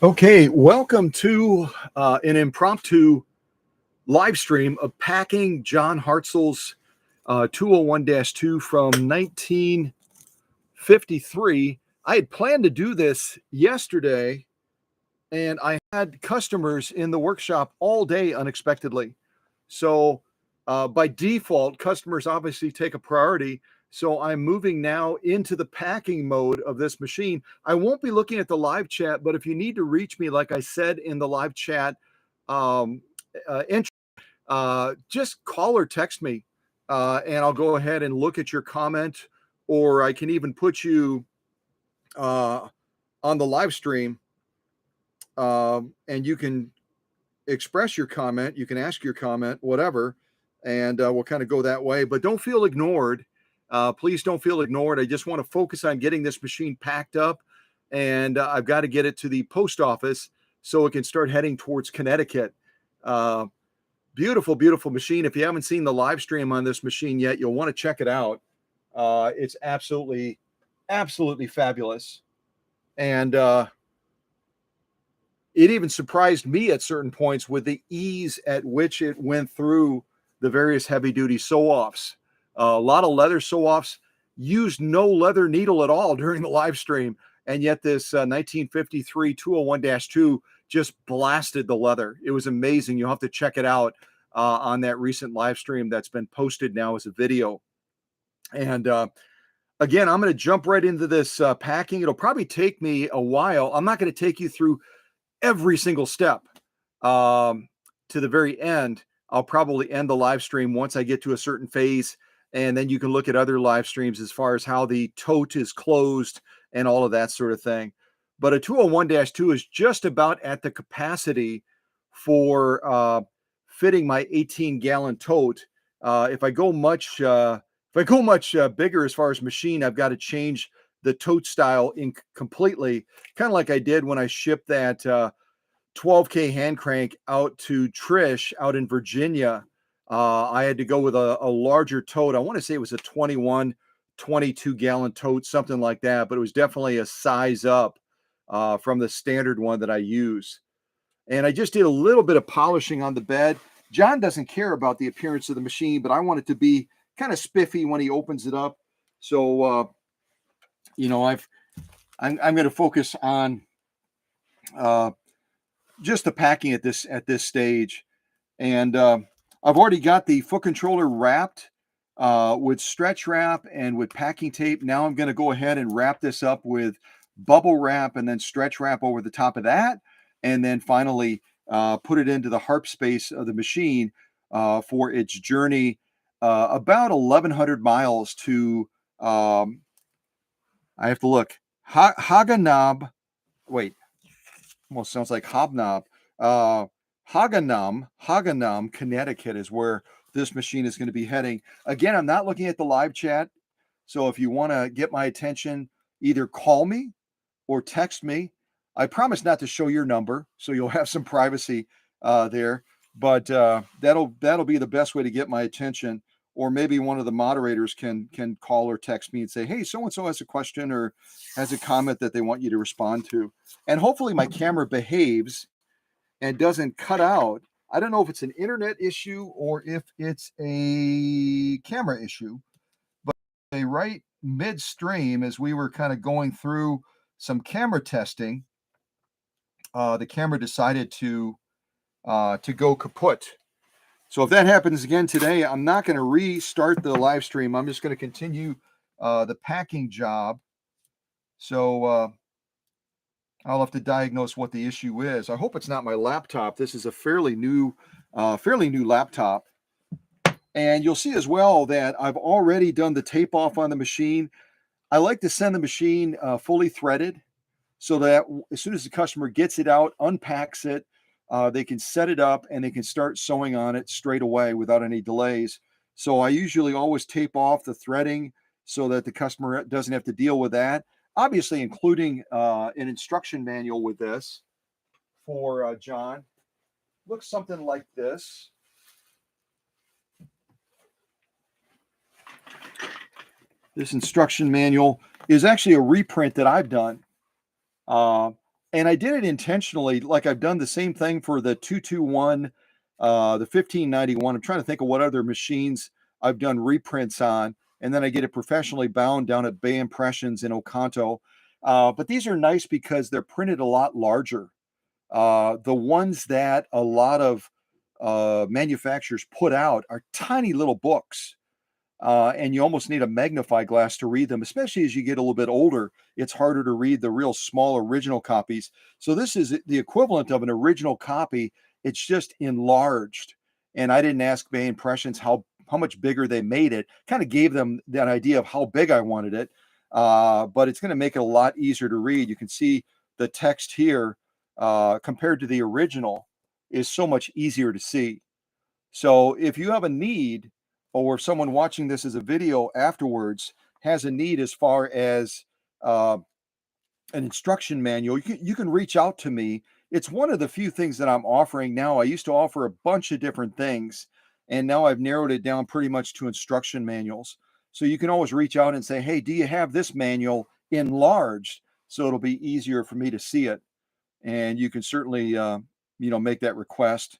Okay, welcome to an impromptu live stream of packing John Hartzell's 201-2 from 1953. I had planned to do this yesterday, and I had customers in the workshop all day unexpectedly. So by default, customers obviously take a priority. So I'm moving now into the packing mode of this machine. I won't be looking at the live chat, but if you need to reach me, like I said in the live chat um, intro, just call or text me, and I'll go ahead and look at your comment, or I can even put you on the live stream, and you can express your comment. You can ask your comment, whatever, and we'll kind of go that way. But don't feel ignored. Please don't feel ignored. I just want to focus on getting this machine packed up, and I've got to get it to the post office so it can start heading towards Connecticut. Uh, Beautiful, beautiful machine. If you haven't seen the live stream on this machine yet, you'll want to check it out. It's absolutely, absolutely fabulous. And it even surprised me at certain points with the ease at which it went through the various heavy duty sew offs. A lot of leather sew offs used no leather needle at all during the live stream. And yet, this 1953 201-2 just blasted the leather. It was amazing. You'll have to check it out on that recent live stream that's been posted now as a video. And again, I'm going to jump right into this packing. It'll probably take me a while. I'm not going to take you through every single step to the very end. I'll probably end the live stream once I get to a certain phase, and then you can look at other live streams as far as how the tote is closed and all of that sort of thing. But a 201-2 is just about at the capacity for fitting my 18-gallon tote. If I go much bigger as far as machine, I've got to change the tote style in completely, kind of like I did when I shipped that 12K hand crank out to Trish out in Virginia. I had to go with a larger tote. I want to say it was a 21, 22 gallon tote, something like that, but it was definitely a size up from the standard one that I use. And I just did a little bit of polishing on the bed. John doesn't care about the appearance of the machine, but I want it to be kind of spiffy when he opens it up. So, I'm going to focus on just the packing at this stage, and I've already got the foot controller wrapped with stretch wrap and with packing tape. Now I'm going to go ahead and wrap this up with bubble wrap and then stretch wrap over the top of that, and then finally put it into the harp space of the machine for its journey about 1,100 miles to. I have to look. Haganab. Wait, almost sounds like hobnob. Haganum, Connecticut is where this machine is going to be heading. Again, I'm not looking at the live chat. So if you want to get my attention, either call me or text me. I promise not to show your number, so you'll have some privacy there. But that'll be the best way to get my attention. Or maybe one of the moderators can call or text me and say, hey, so-and-so has a question or has a comment that they want you to respond to. And hopefully my camera behaves and doesn't cut out. I don't know if it's an internet issue or if it's a camera issue, but right midstream, as we were kind of going through some camera testing, the camera decided to go kaput. So if that happens again today, I'm not going to restart the live stream. I'm just going to continue the packing job. So I'll have to diagnose what the issue is. I hope it's not my laptop. This is a fairly new laptop. And you'll see as well that I've already done the tape off on the machine. I like to send the machine fully threaded so that as soon as the customer gets it out, unpacks it, they can set it up and they can start sewing on it straight away without any delays. So I usually always tape off the threading so that the customer doesn't have to deal with that. Obviously, including an instruction manual with this for John. Looks something like this. This instruction manual is actually a reprint that I've done. Uh, and I did it intentionally. Like I've done the same thing for the 221, the 1591. I'm trying to think of what other machines I've done reprints on. And then I get it professionally bound down at Bay Impressions in Oconto. But these are nice because they're printed a lot larger. The ones that a lot of manufacturers put out are tiny little books. And you almost need a magnify glass to read them, especially as you get a little bit older. It's harder to read the real small original copies. So this is the equivalent of an original copy. It's just enlarged. And I didn't ask Bay Impressions how much bigger they made it. Kind of gave them that idea of how big I wanted it. But it's going to make it a lot easier to read. You can see the text here compared to the original is so much easier to see. So if you have a need, or if someone watching this as a video afterwards has a need as far as uh, an instruction manual, you can reach out to me. It's one of the few things that I'm offering now. I used to offer a bunch of different things, and now I've narrowed it down pretty much to instruction manuals. So you can always reach out and say, hey, do you have this manual enlarged? So it'll be easier for me to see it. And you can certainly, make that request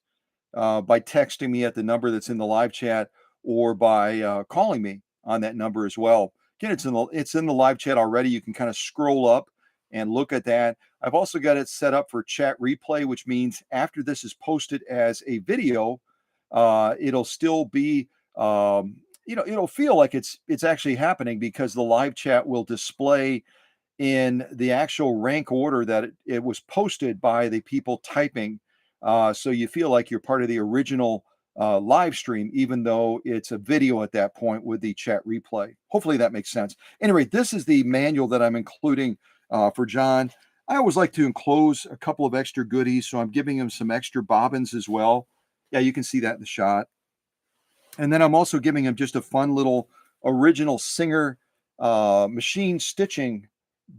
by texting me at the number that's in the live chat, or by calling me on that number as well. Again, it's in the live chat already. You can kind of scroll up and look at that. I've also got it set up for chat replay, which means after this is posted as a video, it'll still be it'll feel like it's actually happening, because the live chat will display in the actual rank order that it was posted by the people typing. So you feel like you're part of the original live stream, even though it's a video at that point with the chat replay. Hopefully that makes sense. Anyway, this is the manual that I'm including for John. I always like to enclose a couple of extra goodies, so I'm giving him some extra bobbins as well. Yeah, you can see that in the shot. And then I'm also giving him just a fun little original Singer machine stitching,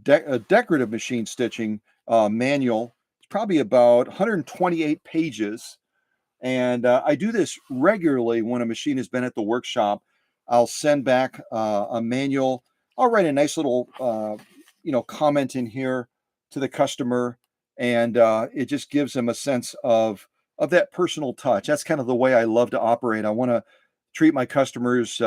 decorative machine stitching manual. It's probably about 128 pages. And I do this regularly when a machine has been at the workshop. I'll send back a manual. I'll write a nice little, comment in here to the customer, and it just gives them a sense of that personal touch. That's kind of the way I love to operate. I want to treat my customers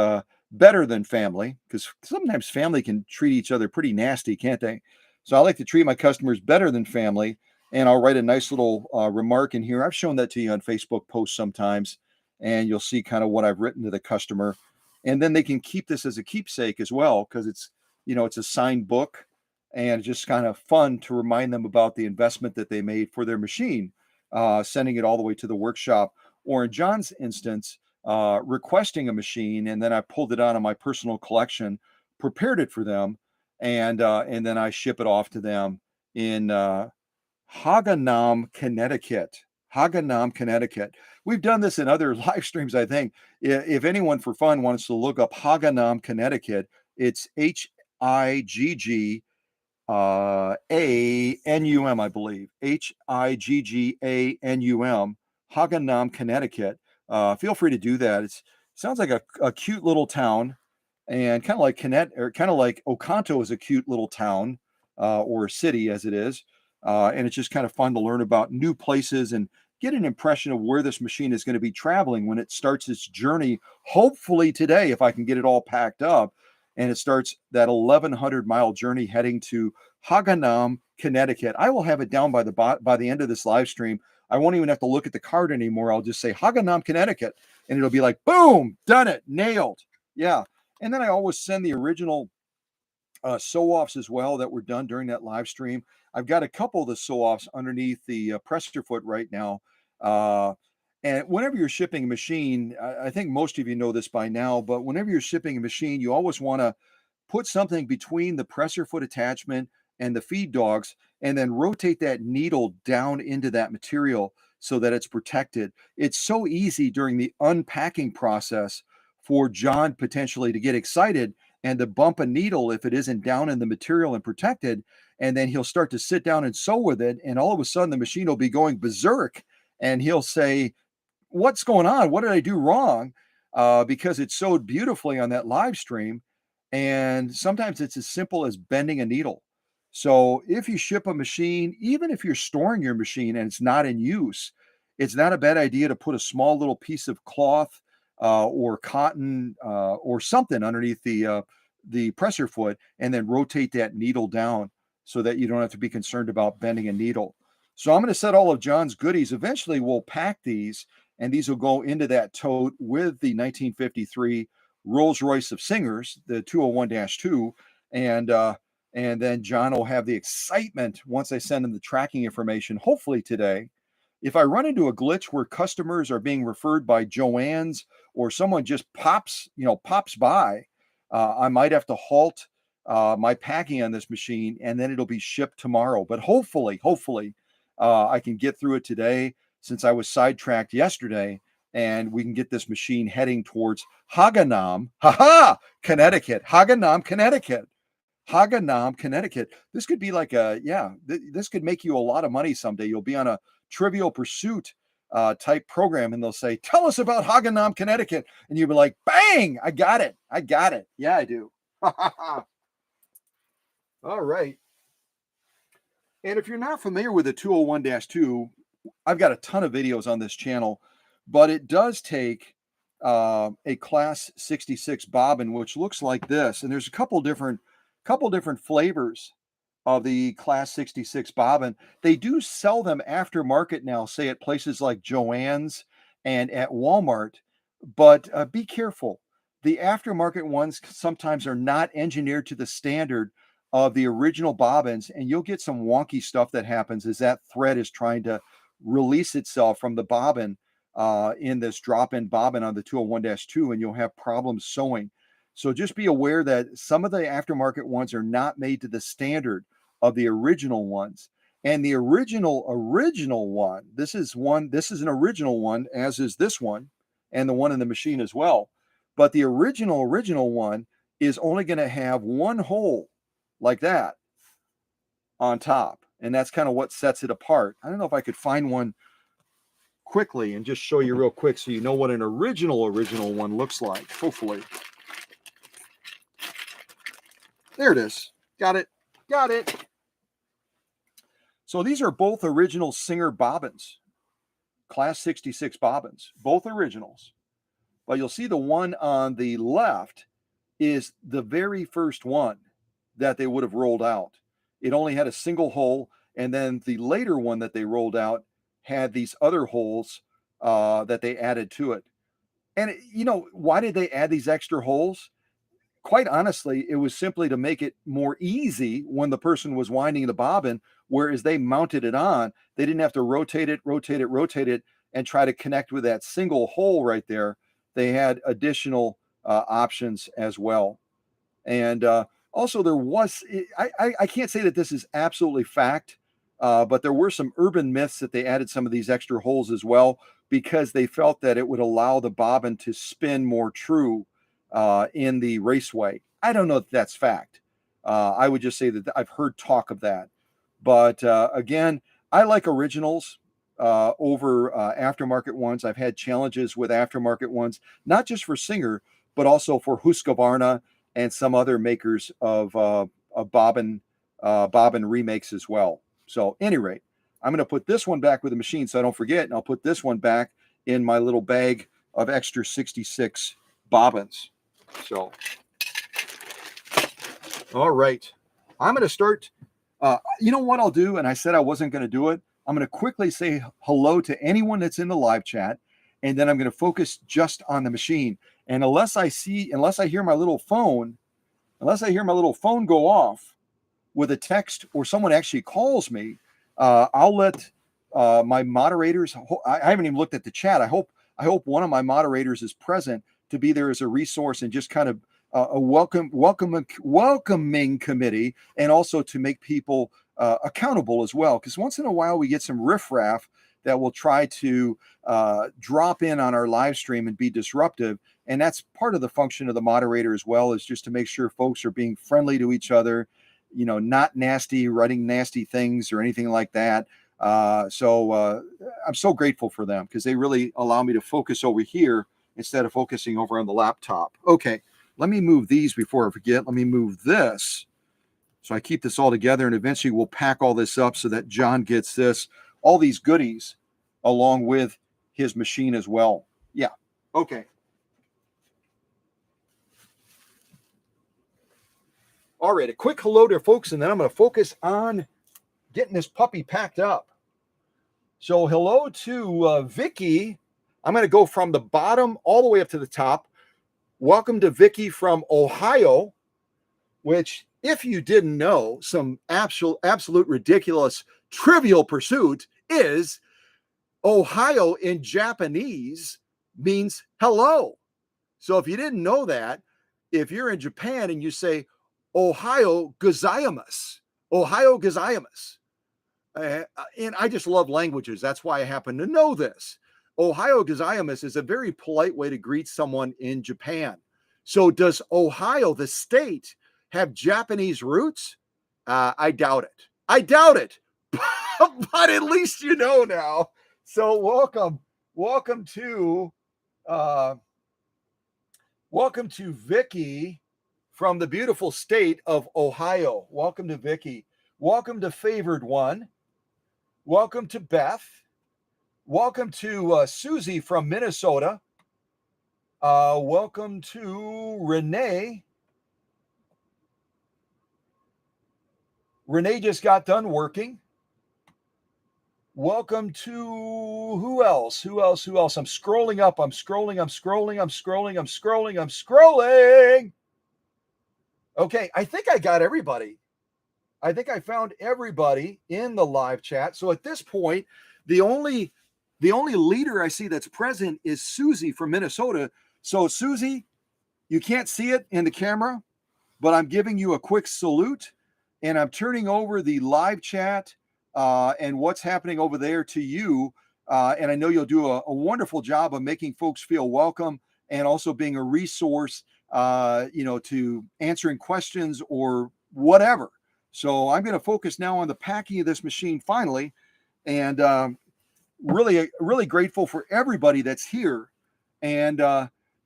better than family, because sometimes family can treat each other pretty nasty, can't they? So I like to treat my customers better than family, and I'll write a nice little remark in here. I've shown that to you on Facebook posts sometimes, and you'll see kind of what I've written to the customer, and then they can keep this as a keepsake as well, because it's a signed book, and it's just kind of fun to remind them about the investment that they made for their machine, sending it all the way to the workshop, or in John's instance, requesting a machine, and then I pulled it out of my personal collection, prepared it for them, and then I ship it off to them in Haganam, Connecticut. Haganam, Connecticut. We've done this in other live streams, I think. If anyone for fun wants to look up Haganam, Connecticut, it's Higganum, I believe. Higganum, Haganam, Connecticut. Feel free to do that. It sounds like a cute little town, and kind of like Oconto is a cute little town or a city as it is. And it's just kind of fun to learn about new places and get an impression of where this machine is going to be traveling when it starts its journey. Hopefully today, if I can get it all packed up, and it starts that 1,100-mile journey heading to Haganam, Connecticut. I will have it down by the end of this live stream. I won't even have to look at the card anymore. I'll just say Haganam, Connecticut, and it'll be like, boom, done it, nailed. Yeah. And then I always send the original sew-offs as well that were done during that live stream. I've got a couple of the sew-offs underneath the presser foot right now. And whenever you're shipping a machine, I think most of you know this by now, but whenever you're shipping a machine, you always want to put something between the presser foot attachment and the feed dogs, and then rotate that needle down into that material so that it's protected. It's so easy during the unpacking process for John potentially to get excited and to bump a needle if it isn't down in the material and protected. And then he'll start to sit down and sew with it. And all of a sudden the machine will be going berserk, and he'll say, what's going on? What did I do wrong? Because it sewed beautifully on that live stream. And sometimes it's as simple as bending a needle. So if you ship a machine, even if you're storing your machine and it's not in use, it's not a bad idea to put a small little piece of cloth or cotton or something underneath the presser foot, and then rotate that needle down so that you don't have to be concerned about bending a needle. So I'm going to set all of John's goodies. Eventually, we'll pack these, and these will go into that tote with the 1953 Rolls-Royce of Singers, the 201-2, and and then John will have the excitement once I send him the tracking information, hopefully today. If I run into a glitch where customers are being referred by Joanne's or someone just pops by, I might have to halt my packing on this machine, and then it'll be shipped tomorrow. But hopefully, I can get through it today since I was sidetracked yesterday, and we can get this machine heading towards Haganam, Connecticut, Haganam, Connecticut. Haganam, Connecticut. This could be like this could make you a lot of money someday. You'll be on a Trivial Pursuit type program, and they'll say, "Tell us about Haganam, Connecticut," and you'll be like, "Bang! I got it. Yeah, I do." All right. And if you're not familiar with the 201-2, I've got a ton of videos on this channel, but it does take a Class 66 bobbin, which looks like this, and there's a couple different flavors of the Class 66 bobbin. They do sell them aftermarket now, say at places like Joann's and at Walmart, but be careful. The aftermarket ones sometimes are not engineered to the standard of the original bobbins, and you'll get some wonky stuff that happens as that thread is trying to release itself from the bobbin in this drop-in bobbin on the 201-2, and you'll have problems sewing. So just be aware that some of the aftermarket ones are not made to the standard of the original ones. And the original one, this is an original one, as is this one, and the one in the machine as well. But the original one is only going to have one hole like that on top. And that's kind of what sets it apart. I don't know if I could find one quickly and just show you real quick so you know what an original one looks like, hopefully. There it is. Got it. So these are both original Singer bobbins, Class 66 bobbins, both originals. But you'll see the one on the left is the very first one that they would have rolled out. It only had a single hole, and then the later one that they rolled out had these other holes that they added to it. And why did they add these extra holes? Quite honestly, it was simply to make it more easy when the person was winding the bobbin, whereas they mounted it on, they didn't have to rotate it, and try to connect with that single hole right there. They had additional options as well. And also there was, I can't say that this is absolutely fact, but there were some urban myths that they added some of these extra holes as well, because they felt that it would allow the bobbin to spin more true in the raceway. I don't know if that's fact. I would just say that I've heard talk of that. But again, I like originals over aftermarket ones. I've had challenges with aftermarket ones, not just for Singer, but also for Husqvarna and some other makers of bobbin remakes as well. So, any rate, I'm going to put this one back with the machine so I don't forget, and I'll put this one back in my little bag of extra 66 bobbins. So, all right, I'm going to start. You know what I'll do? And I said I wasn't going to do it. I'm going to quickly say hello to anyone that's in the live chat, and then I'm going to focus just on the machine. And unless I hear my little phone go off with a text or someone actually calls me, I'll let my moderators. I haven't even looked at the chat. I hope one of my moderators is present to be there as a resource and just kind of a welcoming committee, and also to make people accountable as well. Because once in a while we get some riffraff that will try to drop in on our live stream and be disruptive. And that's part of the function of the moderator as well, is just to make sure folks are being friendly to each other, not nasty, writing nasty things or anything like that. So I'm so grateful for them, because they really allow me to focus over here instead of focusing over on the laptop. Okay, let me move these before I forget. Let me move this. So I keep this all together, and eventually we'll pack all this up so that John gets all these goodies along with his machine as well. Yeah. Okay. All right. A quick hello to folks, and then I'm going to focus on getting this puppy packed up. So hello to Vicky. I'm going to go from the bottom all the way up to the top. Welcome to Vicky from Ohio, which, if you didn't know, some absolute ridiculous trivial pursuit is Ohio in Japanese means hello. So if you didn't know that, if you're in Japan and you say Ohio gozaimasu, Ohio gozaimasu, and I just love languages. That's why I happen to know this. Ohio gozaimasu is a very polite way to greet someone in Japan. So does Ohio, the state, have Japanese roots? I doubt it. I doubt it. But at least you know now. So welcome to Vicky from the beautiful state of Ohio. Welcome to Vicky. Welcome to Favored One. Welcome to Beth. Welcome to Susie from Minnesota. Welcome to Renee. Renee just got done working. Welcome to who else? I'm scrolling up. I'm scrolling. Okay, I think I got everybody. I think I found everybody in the live chat. So at this point, the only leader I see that's present is Susie from Minnesota. So Susie, you can't see it in the camera, but I'm giving you a quick salute, and I'm turning over the live chat and what's happening over there to you. And I know you'll do a wonderful job of making folks feel welcome and also being a resource, to answering questions or whatever. So I'm going to focus now on the packing of this machine finally. And really grateful for everybody that's here. And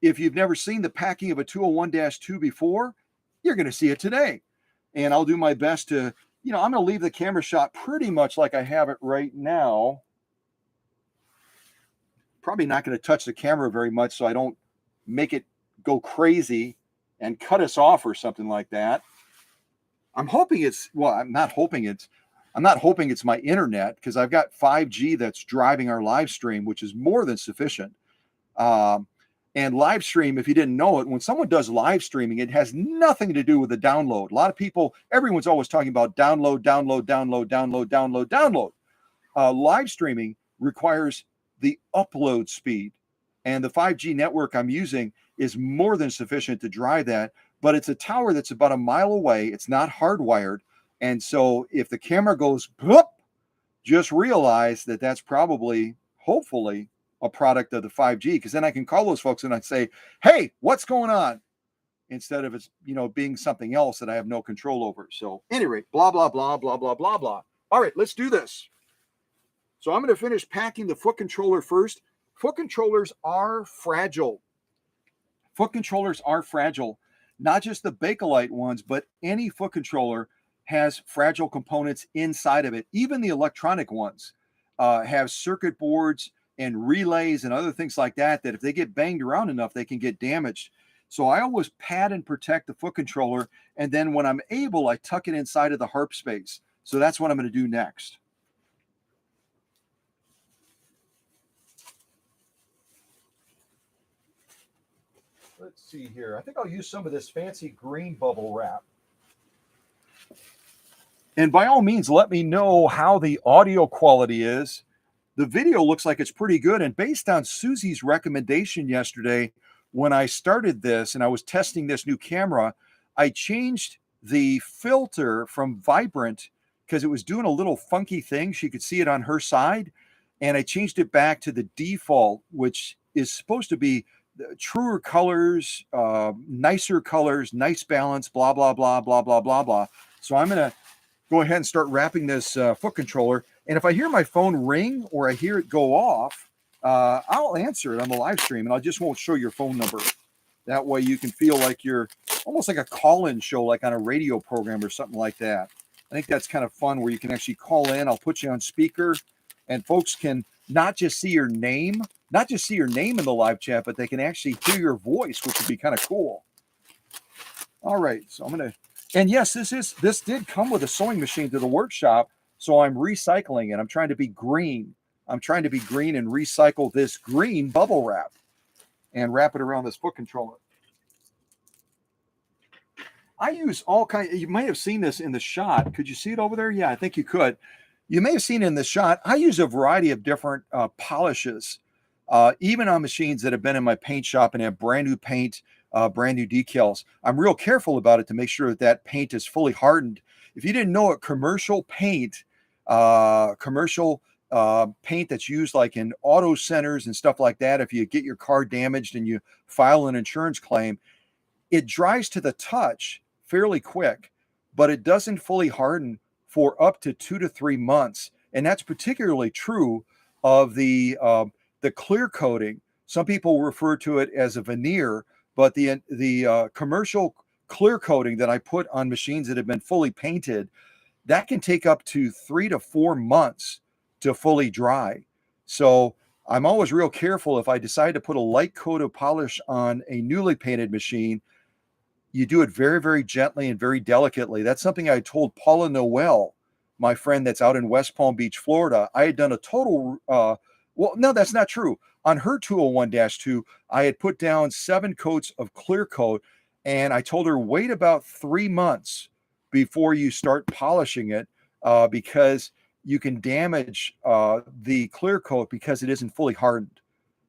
if you've never seen the packing of a 201-2 before, you're going to see it today. And I'll do my best to, I'm going to leave the camera shot pretty much like I have it right now. Probably not going to touch the camera very much so I don't make it go crazy and cut us off or something like that. I'm not hoping it's my internet, because I've got 5G that's driving our live stream, which is more than sufficient. And live stream, if you didn't know it, when someone does live streaming, it has nothing to do with the download. A lot of people, everyone's always talking about download. Live streaming requires the upload speed, and the 5G network I'm using is more than sufficient to drive that. But it's a tower that's about a mile away. It's not hardwired. And so if the camera goes bloop, just realize that that's probably, hopefully, a product of the 5G, because then I can call those folks and I'd say, hey, what's going on? Instead of it's, being something else that I have no control over. So anyway, blah, blah, blah, blah, blah, blah, blah. All right, let's do this. So I'm going to finish packing the foot controller first. Foot controllers are fragile. Not just the Bakelite ones, but any foot controller has fragile components inside of it. Even the electronic ones have circuit boards and relays and other things like that if they get banged around enough, they can get damaged. So I always pad and protect the foot controller, and then when I'm able, I tuck it inside of the harp space. So that's what I'm going to do next. Let's see here. I think I'll use some of this fancy green bubble wrap. And by all means, let me know how the audio quality is. The video looks like it's pretty good. And based on Susie's recommendation yesterday, when I started this and I was testing this new camera, I changed the filter from vibrant because it was doing a little funky thing. She could see it on her side. And I changed it back to the default, which is supposed to be truer colors, nicer colors, nice balance, blah, blah, blah, blah, blah, blah, blah. So I'm going to go ahead and start wrapping this foot controller. And if I hear my phone ring or I hear it go off, I'll answer it on the live stream, and I just won't show your phone number. That way you can feel like you're almost like a call-in show, like on a radio program or something like that. I think that's kind of fun where you can actually call in. I'll put you on speaker and folks can not just see your name, in the live chat, but they can actually hear your voice, which would be kind of cool. All right, so I'm gonna, and yes, this did come with a sewing machine to the workshop, so I'm recycling it. I'm trying to be green. I'm trying to be green and recycle this green bubble wrap and wrap it around this foot controller. I use all kinds. You may have seen this in the shot. Could you see it over there? Yeah, I think you could. You may have seen it in the shot. I use a variety of different polishes, even on machines that have been in my paint shop and have brand new paint, brand new decals. I'm real careful about it to make sure that that paint is fully hardened. If you didn't know it, commercial paint that's used like in auto centers and stuff like that, if you get your car damaged and you file an insurance claim, it dries to the touch fairly quick, but it doesn't fully harden for up to 2 to 3 months. And that's particularly true of the clear coating. Some people refer to it as a veneer, but the commercial clear coating that I put on machines that have been fully painted, that can take up to 3 to 4 months to fully dry. So I'm always real careful if I decide to put a light coat of polish on a newly painted machine. You do it very, very gently and very delicately. That's something I told Paula Noel, my friend that's out in West Palm Beach, Florida. I had done a total, well, no, that's not true. On her 201-2, I had put down 7 coats of clear coat, and I told her, wait about 3 months before you start polishing it, because you can damage the clear coat because it isn't fully hardened.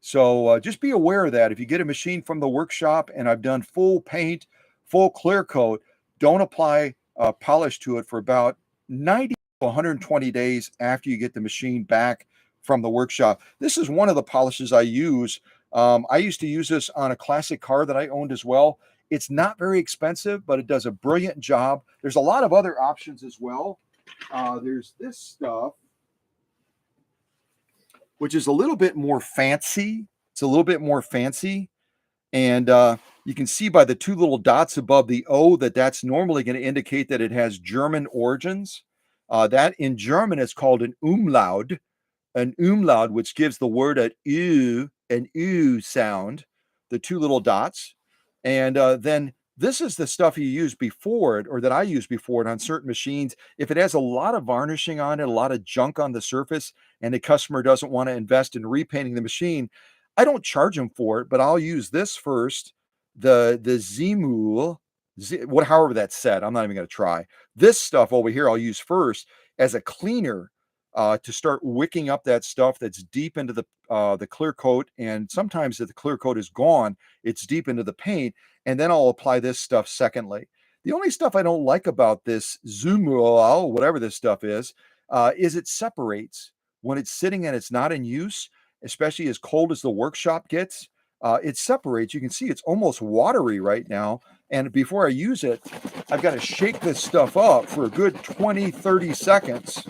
So just be aware of that. If you get a machine from the workshop and I've done full paint, full clear coat, don't apply polish to it for about 90 to 120 days after you get the machine back from the workshop. This is one of the polishes I use. I used to use this on a classic car that I owned as well. It's not very expensive, but it does a brilliant job. There's a lot of other options as well. There's this stuff, which is a little bit more fancy. It's a little bit more fancy. And you can see by the 2 little dots above the O that that's normally going to indicate that it has German origins. That in German is called an umlaut, which gives the word an U sound, the 2 little dots. And then this is the stuff you use before it, or that I use before it on certain machines. If it has a lot of varnishing on it, a lot of junk on the surface, and the customer doesn't want to invest in repainting the machine, I don't charge them for it, but I'll use this first, the Zemul, however that's said. I'm not even going to try. This stuff over here I'll use first as a cleaner to start wicking up that stuff that's deep into the clear coat. And sometimes if the clear coat is gone, it's deep into the paint. And then I'll apply this stuff secondly. The only stuff I don't like about this Zemul, whatever this stuff is it separates when it's sitting and it's not in use, especially as cold as the workshop gets. It separates. You can see it's almost watery right now. And before I use it, I've got to shake this stuff up for a good 20, 30 seconds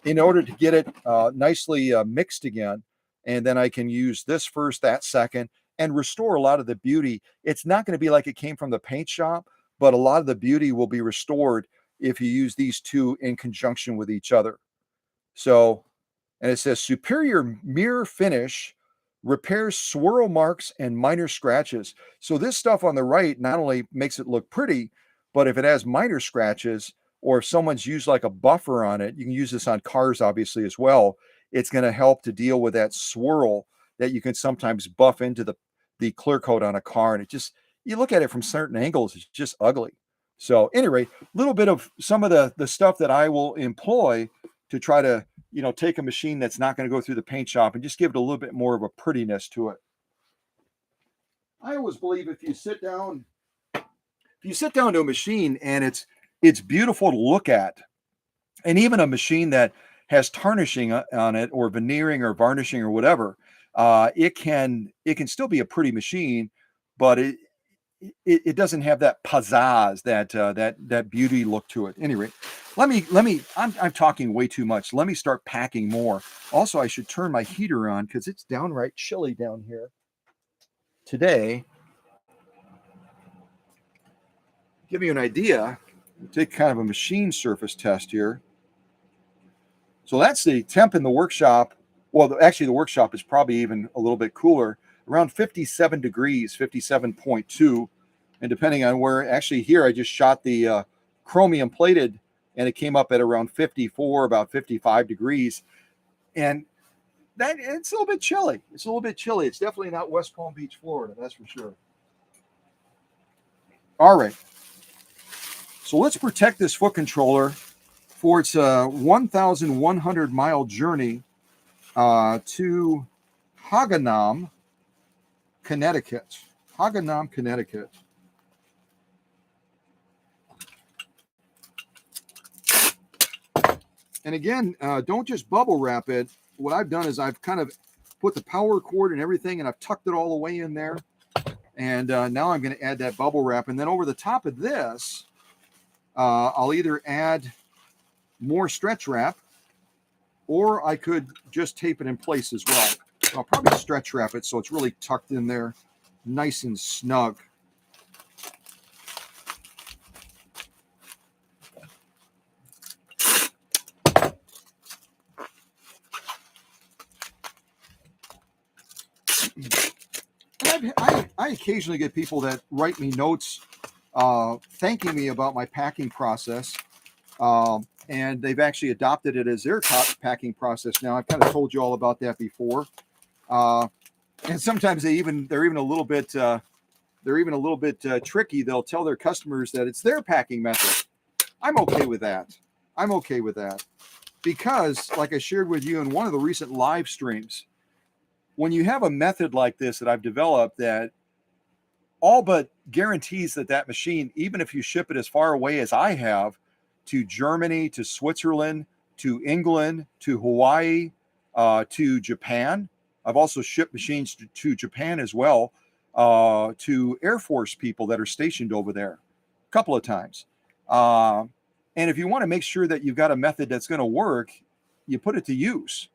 in order to get it nicely mixed again. And then I can use this first, that second, and restore a lot of the beauty. It's not going to be like it came from the paint shop, but a lot of the beauty will be restored if you use these two in conjunction with each other. So, and it says superior mirror finish repairs swirl marks and minor scratches. So this stuff on the right not only makes it look pretty, but if it has minor scratches, or if someone's used like a buffer on it, you can use this on cars obviously as well. It's going to help to deal with that swirl that you can sometimes buff into the clear coat on a car. And it just, you look at it from certain angles, it's just ugly. So anyway, a little bit of some of the stuff that I will employ to try to, take a machine that's not going to go through the paint shop and just give it a little bit more of a prettiness to it. I always believe if you sit down to a machine and it's beautiful to look at, and even a machine that has tarnishing on it or veneering or varnishing or whatever, it can still be a pretty machine, but it doesn't have that pizzazz, that beauty look to it. Anyway, I'm talking way too much. Let me start packing more. Also, I should turn my heater on because it's downright chilly down here. today, give you an idea, take kind of a machine surface test here. So that's the temp in the workshop. Well, actually, the workshop is probably even a little bit cooler, around 57 degrees, 57.2. And depending on where, actually, here I just shot the chromium plated and it came up at around 54, about 55 degrees. And that it's a little bit chilly. It's a little bit chilly. It's definitely not West Palm Beach, Florida, that's for sure. All right. So let's protect this foot controller for its 1,100 mile journey to Haganam, Connecticut. Haganam, Connecticut. And again, don't just bubble wrap it. What I've done is I've kind of put the power cord and everything, and I've tucked it all the way in there. And now I'm going to add that bubble wrap. And then over the top of this, I'll either add more stretch wrap, or I could just tape it in place as well. I'll probably stretch wrap it so it's really tucked in there, nice and snug. I occasionally get people that write me notes thanking me about my packing process. And they've actually adopted it as their packing process now. I've kind of told you all about that before. And sometimes they're even a little bit tricky. They'll tell their customers that it's their packing method. I'm okay with that. I'm okay with that because, like I shared with you in one of the recent live streams, when you have a method like this that I've developed that all but guarantees that machine, even if you ship it as far away as I have, to Germany, to Switzerland, to England, to Hawaii, to Japan. I've also shipped machines to Japan as well, to Air Force people that are stationed over there a couple of times. And if you want to make sure that you've got a method that's going to work, you put it to use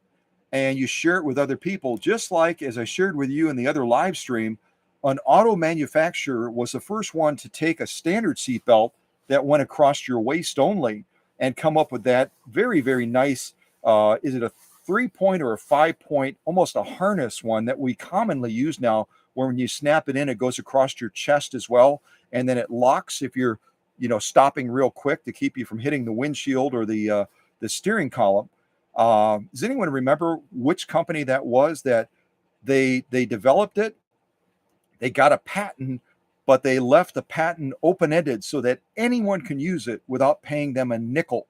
and you share it with other people. Just like as I shared with you in the other live stream, an auto manufacturer was the first one to take a standard seatbelt that went across your waist only and come up with that very, very nice, is it a 3-point or a 5-point, almost a harness one that we commonly use now, where when you snap it in, it goes across your chest as well. And then it locks if you're, stopping real quick to keep you from hitting the windshield or the steering column. Does anyone remember which company that was that they developed it? They got a patent, but they left the patent open-ended so that anyone can use it without paying them a nickel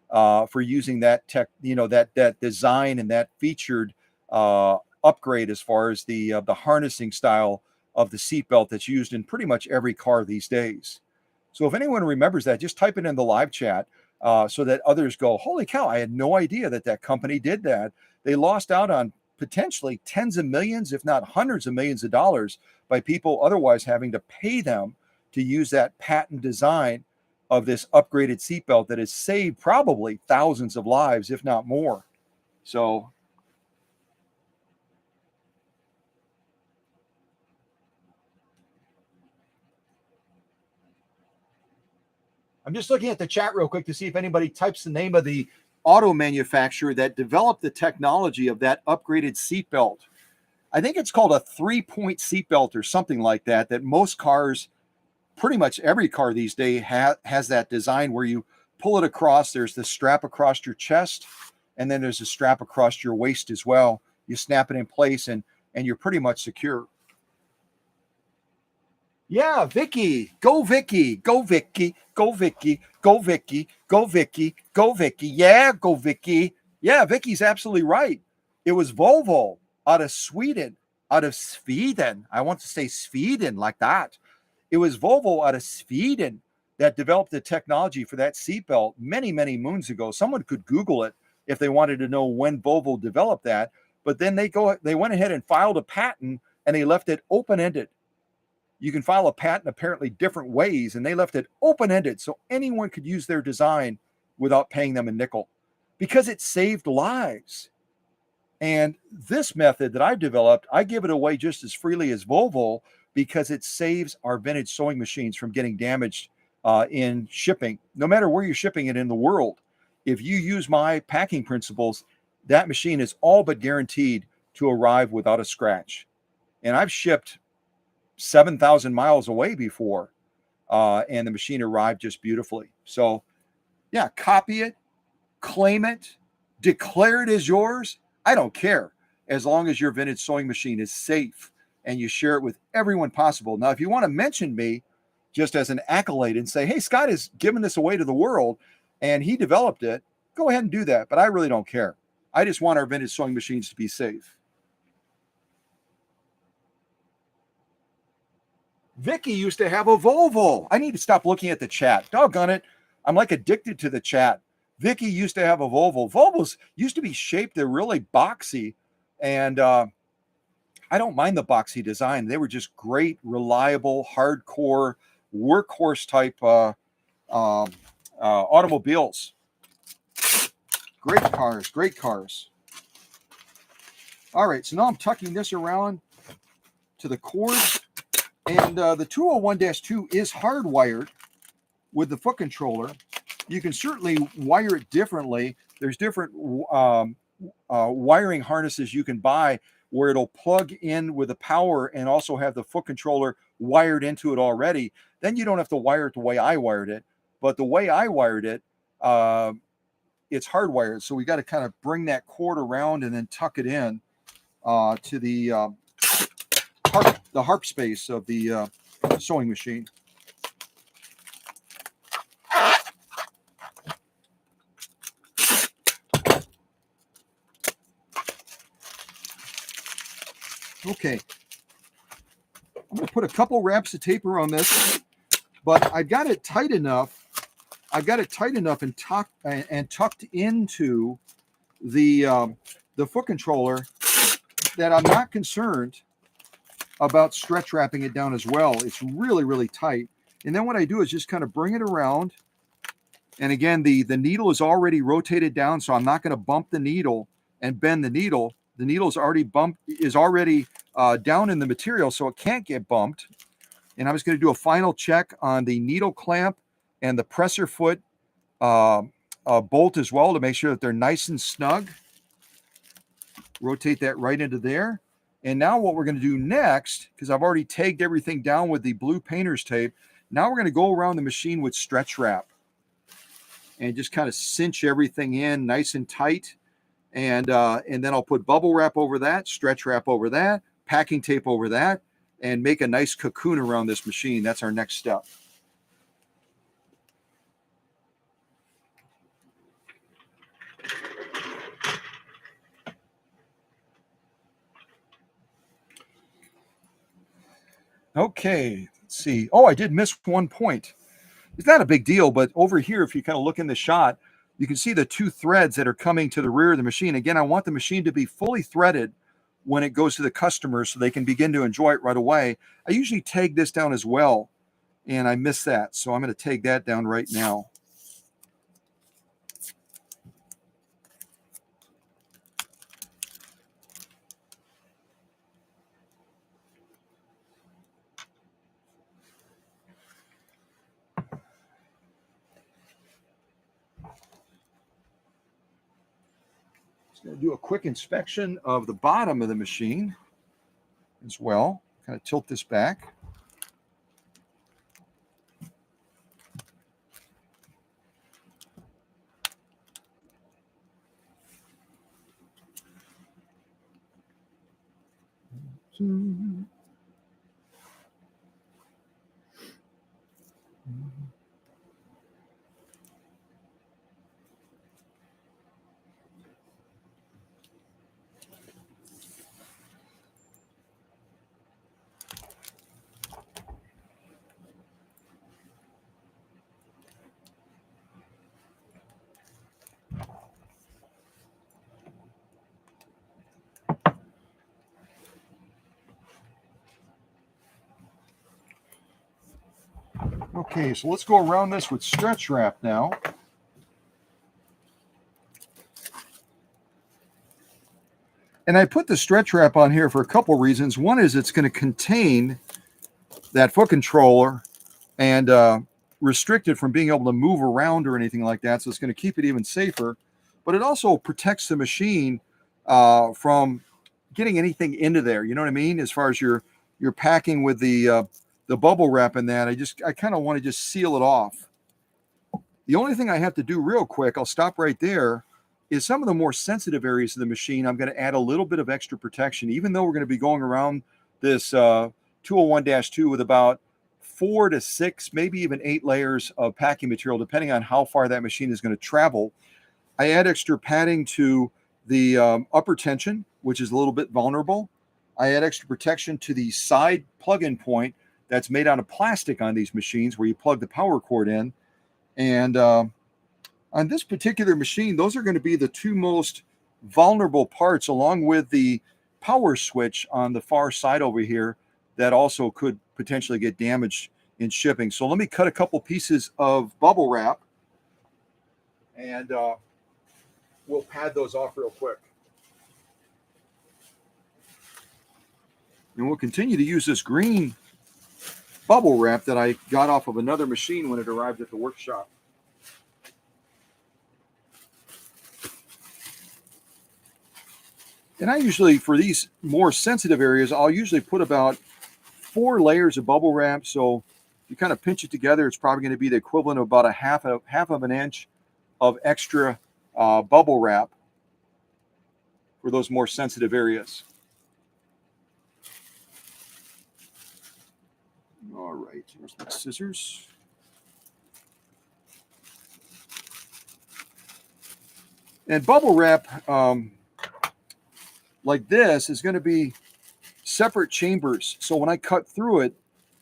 for using that tech, that design and that featured upgrade as far as the harnessing style of the seatbelt that's used in pretty much every car these days. So if anyone remembers that, just type it in the live chat so that others go, holy cow, I had no idea that company did that. They lost out on potentially tens of millions, if not hundreds of millions of dollars by people otherwise having to pay them to use that patent design of this upgraded seatbelt that has saved probably thousands of lives, if not more. So I'm just looking at the chat real quick to see if anybody types the name of the auto manufacturer that developed the technology of that upgraded seatbelt. I think it's called a 3-point seatbelt or something like that, that most cars, pretty much every car these days has that design where you pull it across. There's the strap across your chest, and then there's a strap across your waist as well. You snap it in place, and you're pretty much secure. Yeah, Vicky, go Vicky, go Vicky, go Vicky, go Vicky, go Vicky, go Vicky. Yeah, go Vicky. Yeah, Vicky's absolutely right. It was Volvo out of Sweden, out of Sweden. I want to say Sweden like that. It was Volvo out of Sweden that developed the technology for that seatbelt many, many moons ago. Someone could Google it if they wanted to know when Volvo developed that. But then they went ahead and filed a patent, and they left it open-ended. You can file a patent apparently different ways, and they left it open-ended so anyone could use their design without paying them a nickel because it saved lives. And this method that I've developed, I give it away just as freely as Volvo because it saves our vintage sewing machines from getting damaged in shipping. No matter where you're shipping it in the world, if you use my packing principles, that machine is all but guaranteed to arrive without a scratch. And I've shipped 7,000 miles away before, and the machine arrived just beautifully. So, yeah, copy it, claim it, declare it as yours. I don't care as long as your vintage sewing machine is safe and you share it with everyone possible. Now, if you want to mention me just as an accolade and say, hey, Scott has given this away to the world and he developed it, go ahead and do that. But I really don't care. I just want our vintage sewing machines to be safe. Vicky used to have a Volvo. I need to stop looking at the chat. Doggone it. I'm like addicted to the chat. Vicky used to have a Volvo. Volvos used to be shaped, they're really boxy. And I don't mind the boxy design. They were just great, reliable, hardcore, workhorse type automobiles. Great cars, great cars. All right, so now I'm tucking this around to the cords. And the 201-2 is hardwired with the foot controller. You can certainly wire it differently. There's different wiring harnesses you can buy where it'll plug in with the power and also have the foot controller wired into it already. Then you don't have to wire it the way I wired it. But the way I wired it, it's hardwired. So we got to kind of bring that cord around and then tuck it in to the harp space of the sewing machine. Okay, I'm going to put a couple wraps of tape around this, but I've got it tight enough. And tucked into the foot controller that I'm not concerned about stretch wrapping it down as well. It's really, really tight. And then what I do is just kind of bring it around. And again, the needle is already rotated down, so I'm not going to bump the needle and bend the needle. The needle is already down in the material, so it can't get bumped. And I'm just going to do a final check on the needle clamp and the presser foot bolt as well to make sure that they're nice and snug. Rotate that right into there. And now what we're going to do next, because I've already tagged everything down with the blue painter's tape, now we're going to go around the machine with stretch wrap and just kind of cinch everything in nice and tight. And then I'll put bubble wrap over that, stretch wrap over that, packing tape over that, and make a nice cocoon around this machine. That's our next step. Okay, let's see. Oh, I did miss one point. It's not a big deal, but over here, if you kind of look in the shot, you can see the two threads that are coming to the rear of the machine. Again, I want the machine to be fully threaded when it goes to the customer so they can begin to enjoy it right away. I usually tag this down as well, and I missed that. So I'm going to tag that down right now. Just going to do a quick inspection of the bottom of the machine as well. Kind of tilt this back. Okay, so let's go around this with stretch wrap now. And I put the stretch wrap on here for a couple reasons. One is it's going to contain that foot controller and restrict it from being able to move around or anything like that. So it's going to keep it even safer. But it also protects the machine from getting anything into there. You know what I mean? As far as your packing with the bubble wrap and that, I kind of want to just seal it off. The only thing I have to do real quick, I'll stop right there, is some of the more sensitive areas of the machine. I'm going to add a little bit of extra protection, even though we're going to be going around this 201-2 with about 4 to 6, maybe even 8 layers of packing material, depending on how far that machine is going to travel. I add extra padding to the upper tension, which is a little bit vulnerable. I add extra protection to the side plug-in point that's made out of plastic on these machines where you plug the power cord in. And on this particular machine, those are going to be the two most vulnerable parts, along with the power switch on the far side over here that also could potentially get damaged in shipping. So let me cut a couple pieces of bubble wrap and we'll pad those off real quick. And we'll continue to use this green bubble wrap that I got off of another machine when it arrived at the workshop. And I usually, for these more sensitive areas, I'll usually put about 4 layers of bubble wrap. So if you kind of pinch it together, it's probably going to be the equivalent of about a half of an inch of extra bubble wrap for those more sensitive areas. All right, here's my scissors. And bubble wrap like this is going to be separate chambers. So when I cut through it,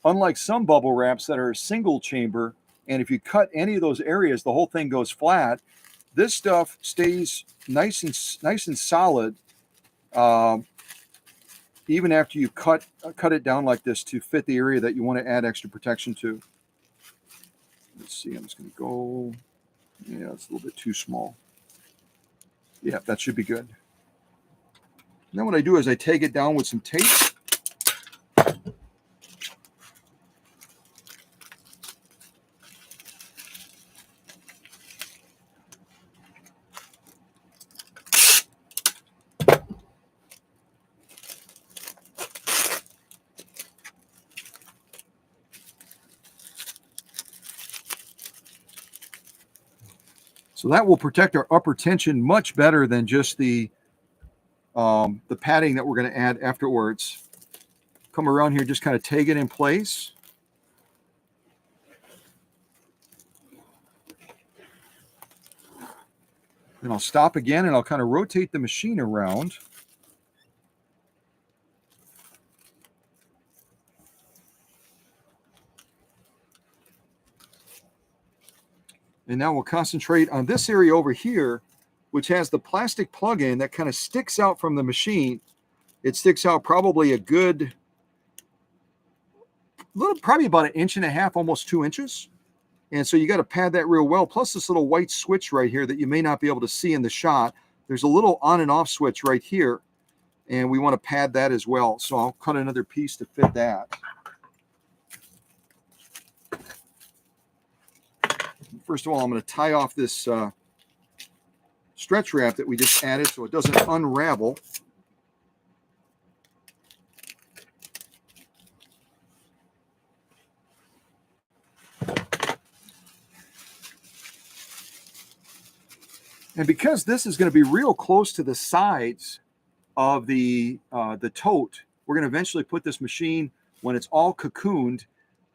unlike some bubble wraps that are a single chamber, and if you cut any of those areas, the whole thing goes flat. This stuff stays nice and solid, even after you cut it down like this to fit the area that you want to add extra protection to. Let's see, I'm just going to go. Yeah, it's a little bit too small. Yeah, that should be good. And then what I do is I take it down with some tape. So that will protect our upper tension much better than just the padding that we're going to add afterwards. Come around here, just kind of take it in place. Then I'll stop again and I'll kind of rotate the machine around. And now we'll concentrate on this area over here, which has the plastic plug-in that kind of sticks out from the machine. It sticks out probably a good, probably about 1.5 inches, almost 2 inches. And so you got to pad that real well. Plus this little white switch right here that you may not be able to see in the shot. There's a little on and off switch right here. And we want to pad that as well. So I'll cut another piece to fit that. First of all, I'm going to tie off this stretch wrap that we just added so it doesn't unravel. And because this is going to be real close to the sides of the tote, we're going to eventually put this machine, when it's all cocooned,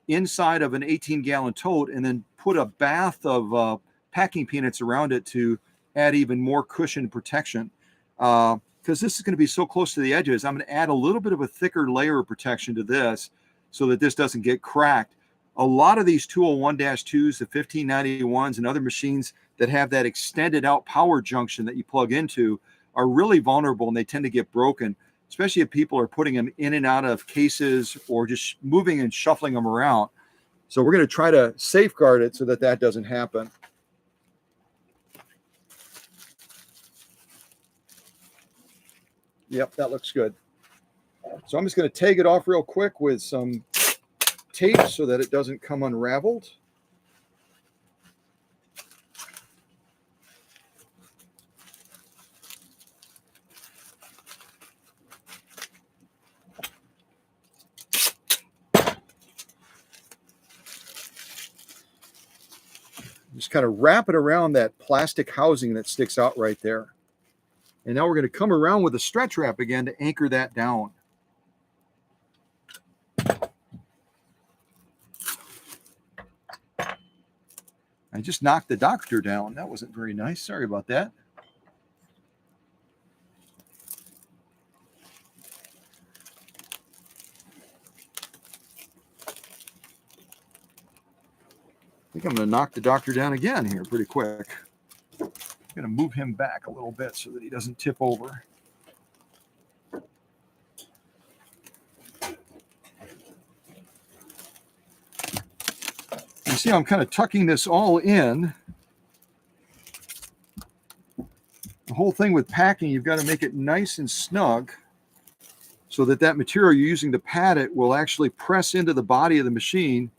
inside of an 18-gallon tote and then put a bath of packing peanuts around it to add even more cushion protection. Because this is going to be so close to the edges, I'm going to add a little bit of a thicker layer of protection to this so that this doesn't get cracked. A lot of these 201-2s, the 1591s, and other machines that have that extended out power junction that you plug into are really vulnerable and they tend to get broken, especially if people are putting them in and out of cases or just moving and shuffling them around. So we're going to try to safeguard it so that that doesn't happen. Yep, that looks good. So I'm just going to take it off real quick with some tape so that it doesn't come unraveled. Just kind of wrap it around that plastic housing that sticks out right there. And now we're going to come around with a stretch wrap again to anchor that down. I just knocked the doctor down. That wasn't very nice. Sorry about that. I think I'm going to knock the doctor down again here pretty quick. I'm going to move him back a little bit so that he doesn't tip over. You see, I'm kind of tucking this all in. The whole thing with packing, you've got to make it nice and snug so that that material you're using to pad it will actually press into the body of the machine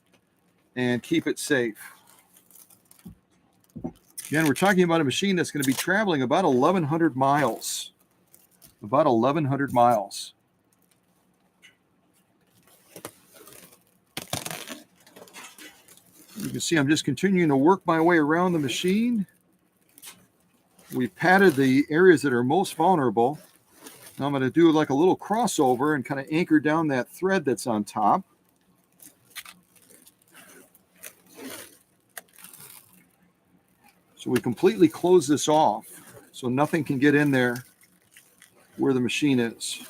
and keep it safe. Again, we're talking about a machine that's going to be traveling about 1,100 miles. About 1,100 miles. You can see I'm just continuing to work my way around the machine. We've padded the areas that are most vulnerable. Now I'm going to do like a little crossover and kind of anchor down that thread that's on top. So we completely close this off so nothing can get in there where the machine is.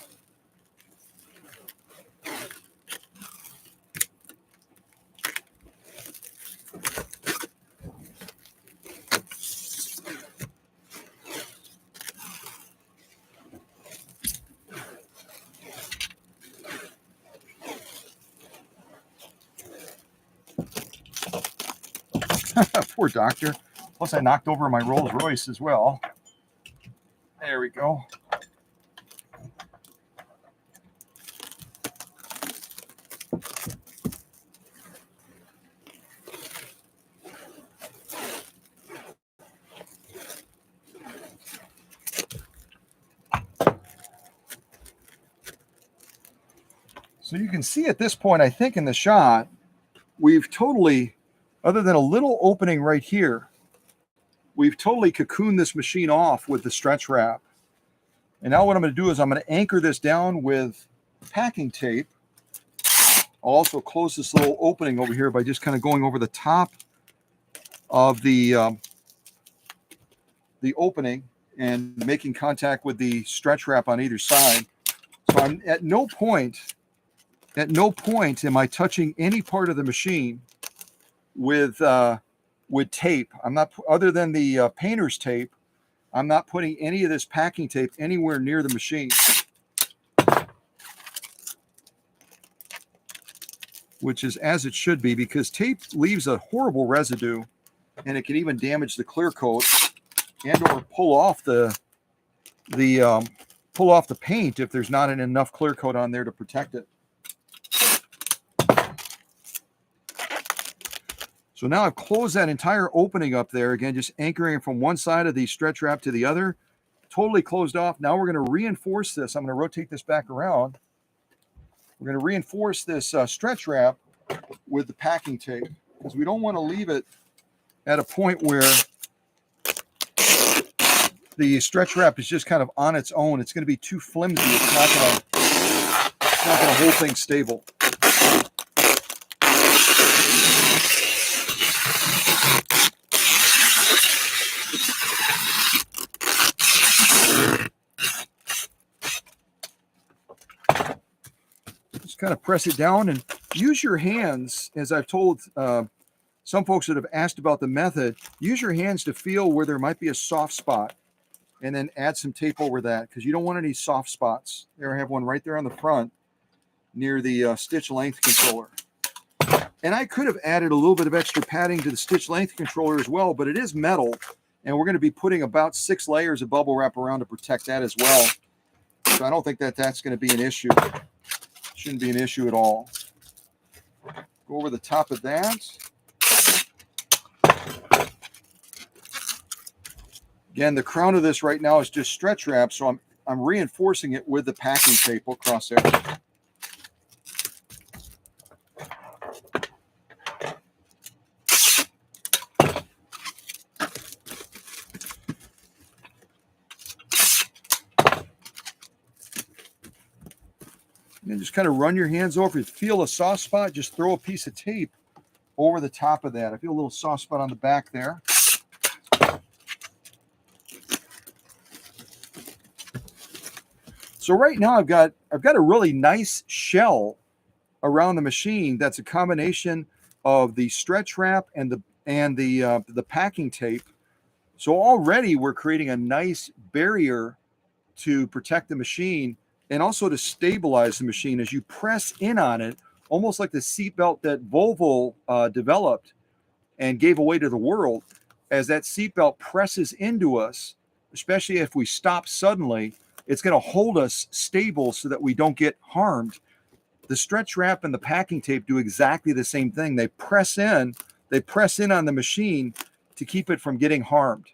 Poor doctor. Plus I knocked over my Rolls Royce as well. There we go. So you can see at this point, I think in the shot, we've totally, other than a little opening right here, we've totally cocooned this machine off with the stretch wrap. And now what I'm going to do is I'm going to anchor this down with packing tape. I'll also close this little opening over here by just kind of going over the top of the opening and making contact with the stretch wrap on either side. So I'm at no point am I touching any part of the machine with tape. I'm not, other than the painter's tape, I'm not putting any of this packing tape anywhere near the machine. Which is as it should be, because tape leaves a horrible residue and it can even damage the clear coat and or pull off the paint if there's not enough clear coat on there to protect it. So now I've closed that entire opening up there, again, just anchoring from one side of the stretch wrap to the other, totally closed off. Now we're going to reinforce this. I'm going to rotate this back around. We're going to reinforce this stretch wrap with the packing tape because we don't want to leave it at a point where the stretch wrap is just kind of on its own. It's going to be too flimsy. It's not going to hold things stable. Kind of press it down and use your hands, as I've told some folks that have asked about the method, use your hands to feel where there might be a soft spot and then add some tape over that because you don't want any soft spots. There I have one right there on the front near the stitch length controller. And I could have added a little bit of extra padding to the stitch length controller as well, but it is metal and we're going to be putting about 6 layers of bubble wrap around to protect that as well. So I don't think that that's going to be an issue. Shouldn't be an issue at all. Go over the top of that. Again, the crown of this right now is just stretch wrap, so I'm reinforcing it with the packing tape across there. And just kind of run your hands over. If you feel a soft spot, just throw a piece of tape over the top of that. I feel a little soft spot on the back there. So right now I've got a really nice shell around the machine that's a combination of the stretch wrap and the packing tape. So already we're creating a nice barrier to protect the machine and also to stabilize the machine as you press in on it, almost like the seatbelt that Volvo developed and gave away to the world. As that seatbelt presses into us, especially if we stop suddenly, it's going to hold us stable so that we don't get harmed. The stretch wrap and the packing tape do exactly the same thing. They press in on the machine to keep it from getting harmed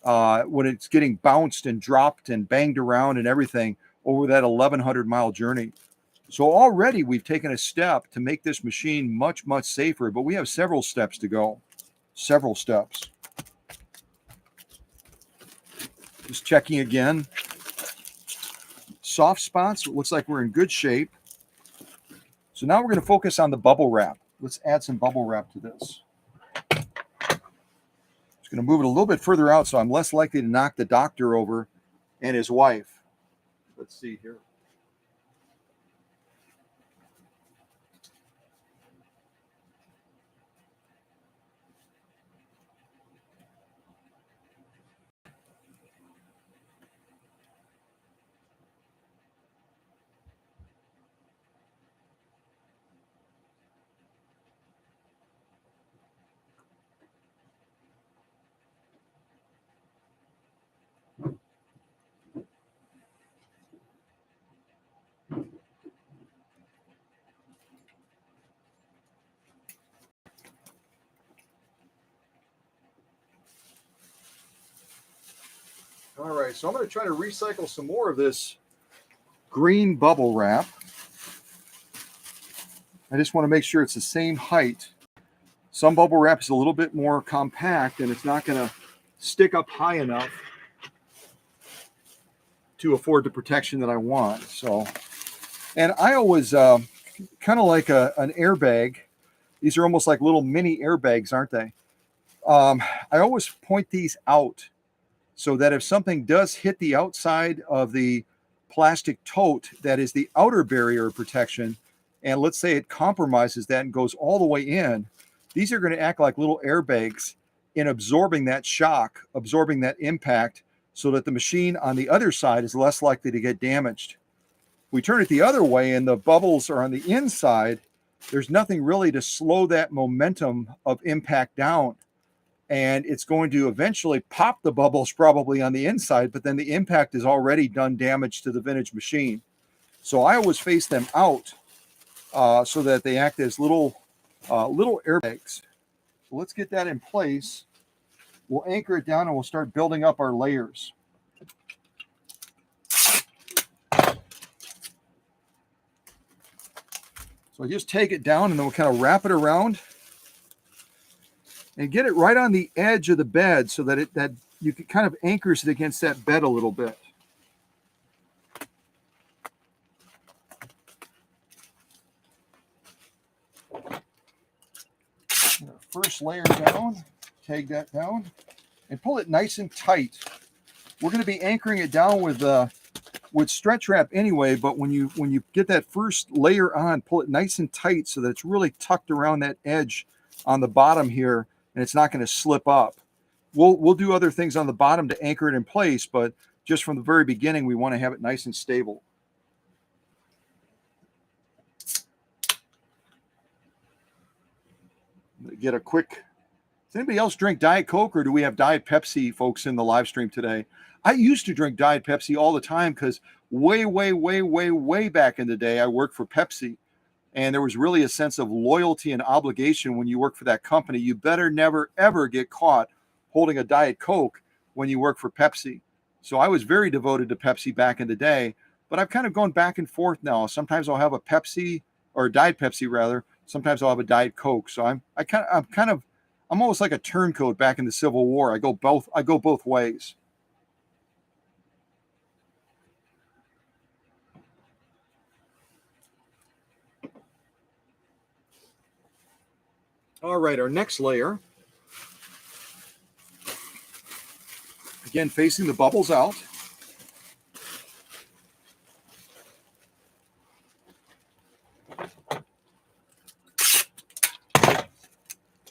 when it's getting bounced and dropped and banged around and everything over that 1,100-mile journey. So already we've taken a step to make this machine much, much safer, but we have several steps to go. Several steps. Just checking again. Soft spots, it looks like we're in good shape. So now we're going to focus on the bubble wrap. Let's add some bubble wrap to this. Just going to move it a little bit further out so I'm less likely to knock the doctor over and his wife. Let's see here. All right, so I'm going to try to recycle some more of this green bubble wrap. I just want to make sure it's the same height. Some bubble wrap is a little bit more compact and it's not going to stick up high enough to afford the protection that I want. So, and I always kind of like an airbag. These are almost like little mini airbags, aren't they? I always point these out so that if something does hit the outside of the plastic tote that is the outer barrier of protection, and let's say it compromises that and goes all the way in, these are going to act like little airbags in absorbing that shock, absorbing that impact, so that the machine on the other side is less likely to get damaged. We turn it the other way and the bubbles are on the inside, there's nothing really to slow that momentum of impact down. And it's going to eventually pop the bubbles probably on the inside, but then the impact has already done damage to the vintage machine. So I always face them out so that they act as little airbags. So let's get that in place. We'll anchor it down and we'll start building up our layers. So I just take it down and then we'll kind of wrap it around and get it right on the edge of the bed so that you can kind of anchors it against that bed a little bit. First layer down, tag that down, and pull it nice and tight. We're going to be anchoring it down with stretch wrap anyway, but when you get that first layer on, pull it nice and tight so that it's really tucked around that edge on the bottom here, and it's not going to slip up. We'll do other things on the bottom to anchor it in place, but just from the very beginning, we want to have it nice and stable. Get a quick Does anybody else drink Diet Coke, or do we have Diet Pepsi folks in the live stream today? I used to drink Diet Pepsi all the time because way back in the day, I worked for Pepsi. And there was really a sense of loyalty and obligation when you work for that company. You better never, ever get caught holding a Diet Coke when you work for Pepsi. So I was very devoted to Pepsi back in the day, but I've kind of gone back and forth now. Sometimes I'll have a Pepsi, or a Diet Pepsi rather. Sometimes I'll have a Diet Coke. So I'm almost like a turncoat back in the Civil War. I go both ways. All right, our next layer. Again, facing the bubbles out.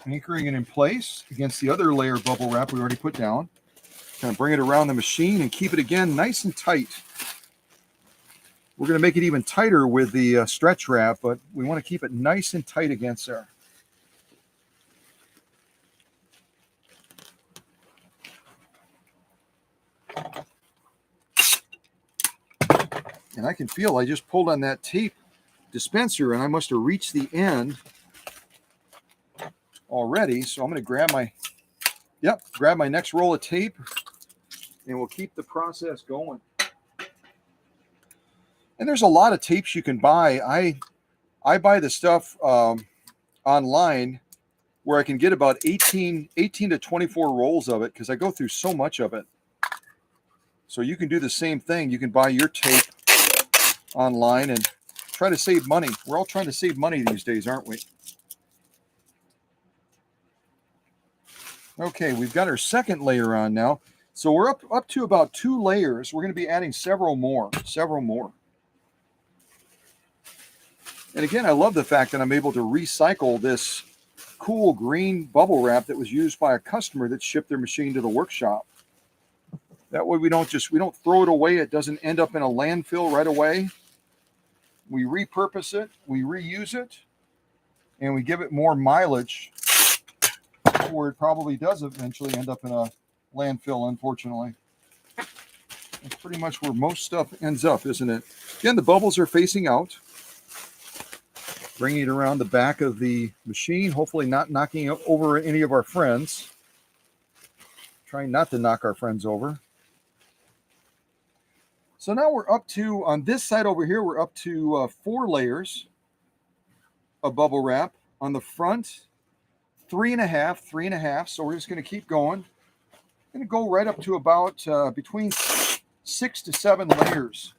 Anchoring it in place against the other layer of bubble wrap we already put down. Kind of bring it around the machine and keep it again nice and tight. We're going to make it even tighter with the stretch wrap, but we want to keep it nice and tight against there. And I can feel I just pulled on that tape dispenser and I must have reached the end already. So I'm going to grab my next roll of tape and we'll keep the process going. And there's a lot of tapes you can buy. I buy the stuff online where I can get about 18 to 24 rolls of it because I go through so much of it. So you can do the same thing. You can buy your tape online and try to save money. We're all trying to save money these days, aren't we? Okay, we've got our second layer on now. So we're up to about 2 layers. We're going to be adding several more. And again, I love the fact that I'm able to recycle this cool green bubble wrap that was used by a customer that shipped their machine to the workshop. That way we don't throw it away. It doesn't end up in a landfill right away. We repurpose it, we reuse it, and we give it more mileage where it probably does eventually end up in a landfill, unfortunately. That's pretty much where most stuff ends up, isn't it? Again, the bubbles are facing out. Bringing it around the back of the machine, hopefully not knocking over any of our friends. Trying not to knock our friends over. So now we're up to, on this side over here, we're up to 4 layers of bubble wrap. On the front, 3.5. So we're just going to keep going. Going to go right up to about between 6 to 7 layers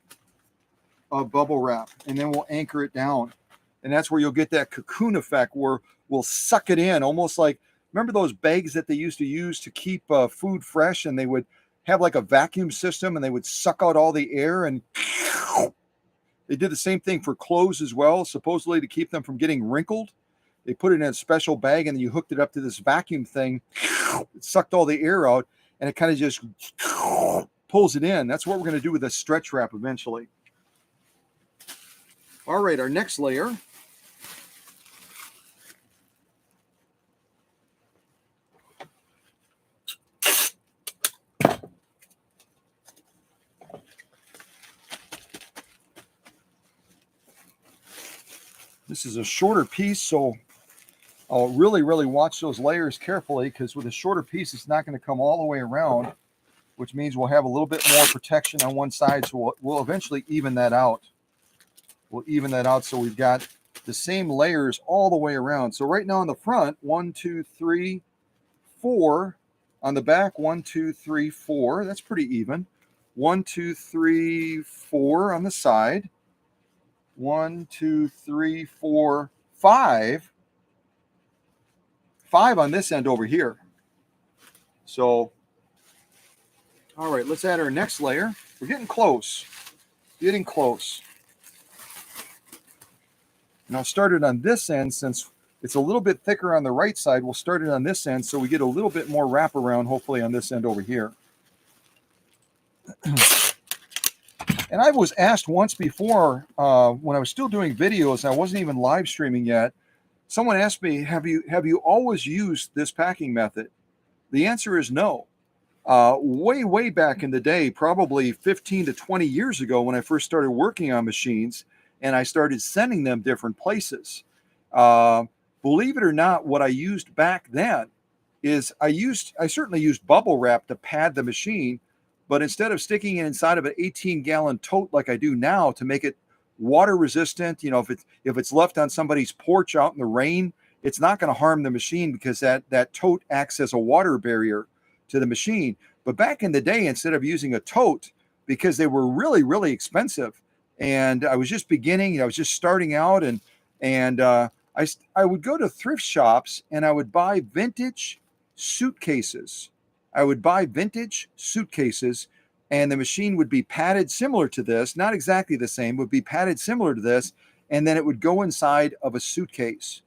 of bubble wrap, and then we'll anchor it down. And that's where you'll get that cocoon effect where we'll suck it in, almost like, remember those bags that they used to use to keep food fresh, and they would have like a vacuum system and they would suck out all the air, and they did the same thing for clothes as well, supposedly to keep them from getting wrinkled. They put it in a special bag and then you hooked it up to this vacuum thing. It sucked all the air out and it kind of just pulls it in. That's what we're going to do with a stretch wrap eventually. All right, our next layer. This is a shorter piece, so I'll really watch those layers carefully, because with a shorter piece, it's not going to come all the way around, which means we'll have a little bit more protection on one side, so we'll eventually even that out. We'll even that out so we've got the same layers all the way around. So right now on the front, 1, 2, 3, 4. On the back, 1, 2, 3, 4. That's pretty even. 1, 2, 3, 4 on the side. 1, 2, 3, 4, 5. 5 on this end over here. So, all right, let's add our next layer. We're getting close. Getting close. And I'll start it on this end since it's a little bit thicker on the right side. We'll start it on this end so we get a little bit more wraparound, hopefully, on this end over here. And I was asked once before when I was still doing videos, I wasn't even live streaming yet, Someone asked me, have you always used this packing method? The answer is no. Way back in the day, probably 15 to 20 years ago, when I first started working on machines and I started sending them different places. Uh, Believe it or not, what I used back then is I certainly used bubble wrap to pad the machine, but instead of sticking it inside of an 18-gallon tote like I do now to make it water resistant, if it's left on somebody's porch out in the rain, it's not going to harm the machine because that tote acts as a water barrier to the machine. But back in the day, instead of using a tote, because they were really expensive, and I was just beginning, I was just starting out, and I would go to thrift shops and I would buy vintage suitcases. I would buy vintage suitcases, and the machine would be padded similar to this, not exactly the same, would be padded similar to this, and then it would go inside of a suitcase.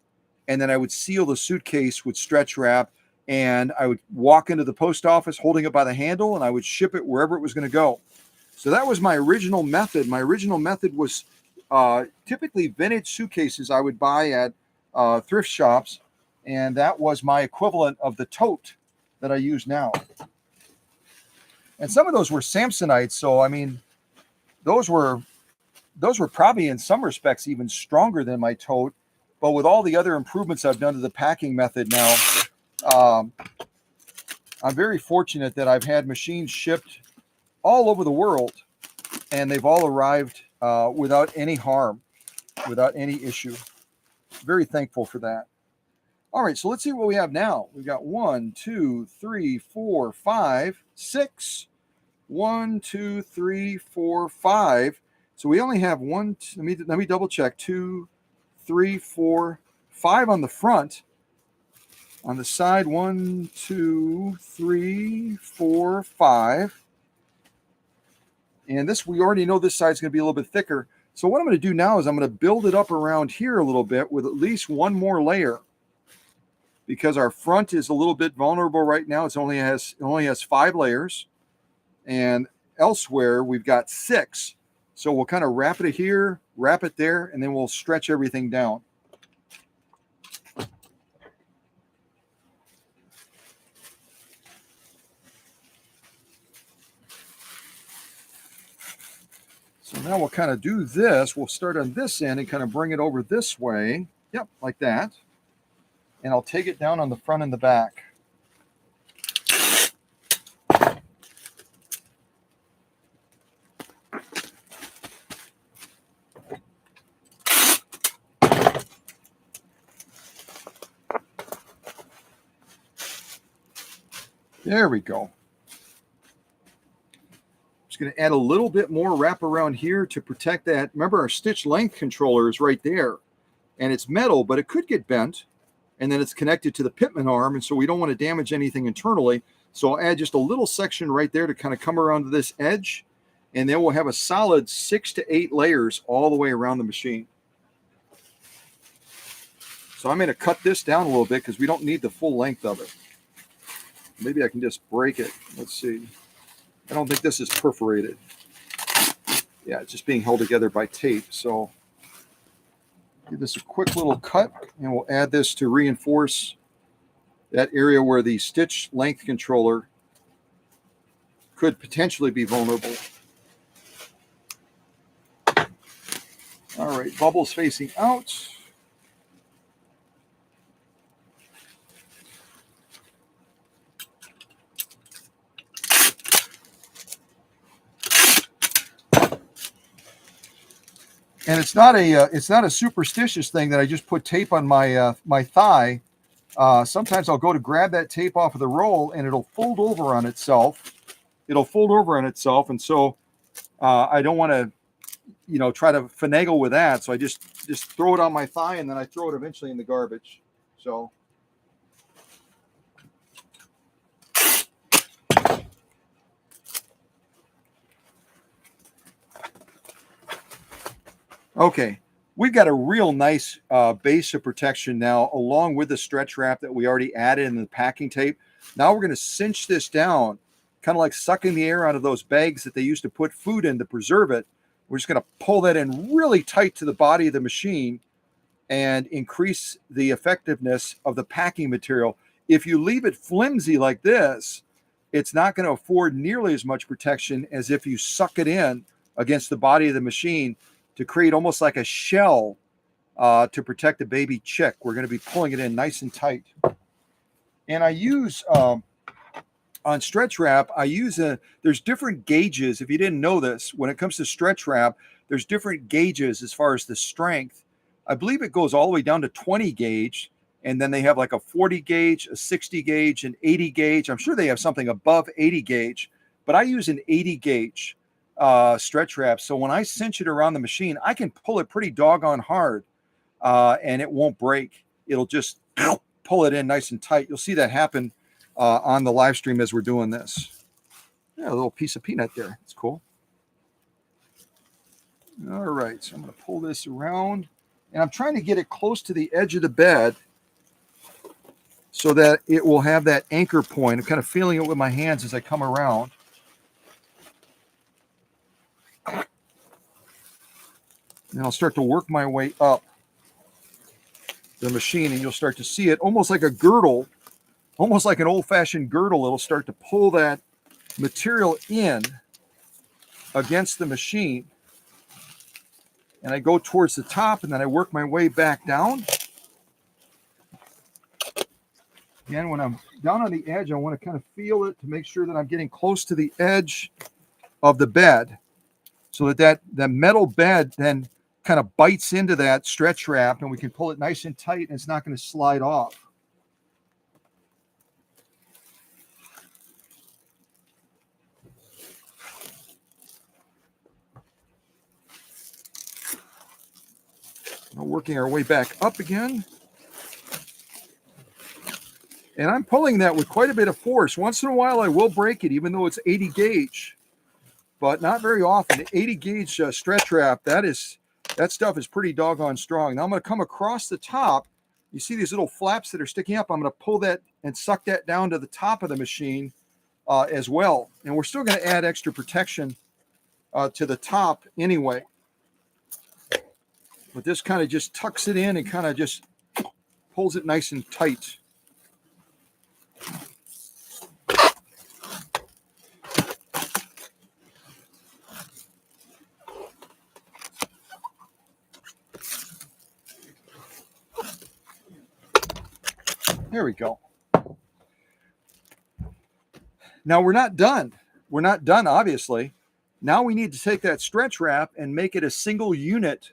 And then I would seal the suitcase with stretch wrap, and I would walk into the post office holding it by the handle, and I would ship it wherever it was going to go. So that was my original method. My original method was typically vintage suitcases I would buy at thrift shops, and that was my equivalent of the tote that I use now. And some of those were Samsonites, so I mean, those were probably in some respects even stronger than my tote. But with all the other improvements I've done to the packing method now, I'm very fortunate that I've had machines shipped all over the world, and they've all arrived without any harm, without any issue. Very thankful for that. All right, so let's see what we have now. We've got 1, 2, 3, 4, 5, 6. 1, 2, 3, 4, 5. So we only have one. Let me double check. 2, 3, 4, 5 on the front. On the side, 1, 2, 3, 4, 5. And this, we already know this side's going to be a little bit thicker. So what I'm going to do now is I'm going to build it up around here a little bit with at least one more layer, because our front is a little bit vulnerable right now. It only has 5 layers, and elsewhere we've got 6. So we'll kind of wrap it here, wrap it there, and then we'll stretch everything down. So now we'll kind of do this. We'll start on this end and kind of bring it over this way. Yep, like that. And I'll take it down on the front and the back. There we go. Just going to add a little bit more wrap around here to protect that. Remember, our stitch length controller is right there, and it's metal, but it could get bent, and then it's connected to the pitman arm, and so we don't want to damage anything internally. So I'll add just a little section right there to kind of come around to this edge, and then we'll have a solid 6 to 8 layers all the way around the machine. So I'm going to cut this down a little bit because we don't need the full length of it. Maybe I can just break it. Let's see. I don't think this is perforated. Yeah, it's just being held together by tape. So give this a quick little cut, and we'll add this to reinforce that area where the stitch length controller could potentially be vulnerable. All right, bubbles facing out. And it's not a superstitious thing that I just put tape on my my thigh. Sometimes I'll go to grab that tape off of the roll, and it'll fold over on itself. And so I don't want to, try to finagle with that. So I just throw it on my thigh, and then I throw it eventually in the garbage. So. Okay, we've got a real nice base of protection now, along with the stretch wrap that we already added in the packing tape. Now we're going to cinch this down, kind of like sucking the air out of those bags that they used to put food in to preserve it. We're just going to pull that in really tight to the body of the machine, and increase the effectiveness of the packing material. If you leave it flimsy like this, it's not going to afford nearly as much protection as if you suck it in against the body of the machine to create almost like a shell to protect the baby chick. We're going to be pulling it in nice and tight. And I use, on stretch wrap, there's different gauges. If you didn't know this, when it comes to stretch wrap, there's different gauges as far as the strength. I believe it goes all the way down to 20 gauge. And then they have like a 40 gauge, a 60 gauge, an 80 gauge. I'm sure they have something above 80 gauge, but I use an 80 gauge stretch wrap. So when I cinch it around the machine, I can pull it pretty doggone hard and it won't break. It'll just pull it in nice and tight. You'll see that happen on the live stream as we're doing this. Yeah, a little piece of peanut there. It's cool. All right, so I'm going to pull this around, and I'm trying to get it close to the edge of the bed so that it will have that anchor point. I'm kind of feeling it with my hands as I come around. And I'll start to work my way up the machine, and you'll start to see it almost like a girdle, almost like an old-fashioned girdle. It'll start to pull that material in against the machine. And I go towards the top, and then I work my way back down. Again, when I'm down on the edge, I want to kind of feel it to make sure that I'm getting close to the edge of the bed so that metal bed then kind of bites into that stretch wrap, and we can pull it nice and tight, and it's not going to slide off. Now working our way back up again. And I'm pulling that with quite a bit of force. Once in a while, I will break it, even though it's 80 gauge, but not very often. 80 gauge stretch wrap, that stuff is pretty doggone strong. Now I'm going to come across the top. You see these little flaps that are sticking up. I'm going to pull that and suck that down to the top of the machine as well. And we're still going to add extra protection to the top anyway. But this kind of just tucks it in and kind of just pulls it nice and tight. There we go. Now we're not done. We're not done, obviously. Now we need to take that stretch wrap and make it a single unit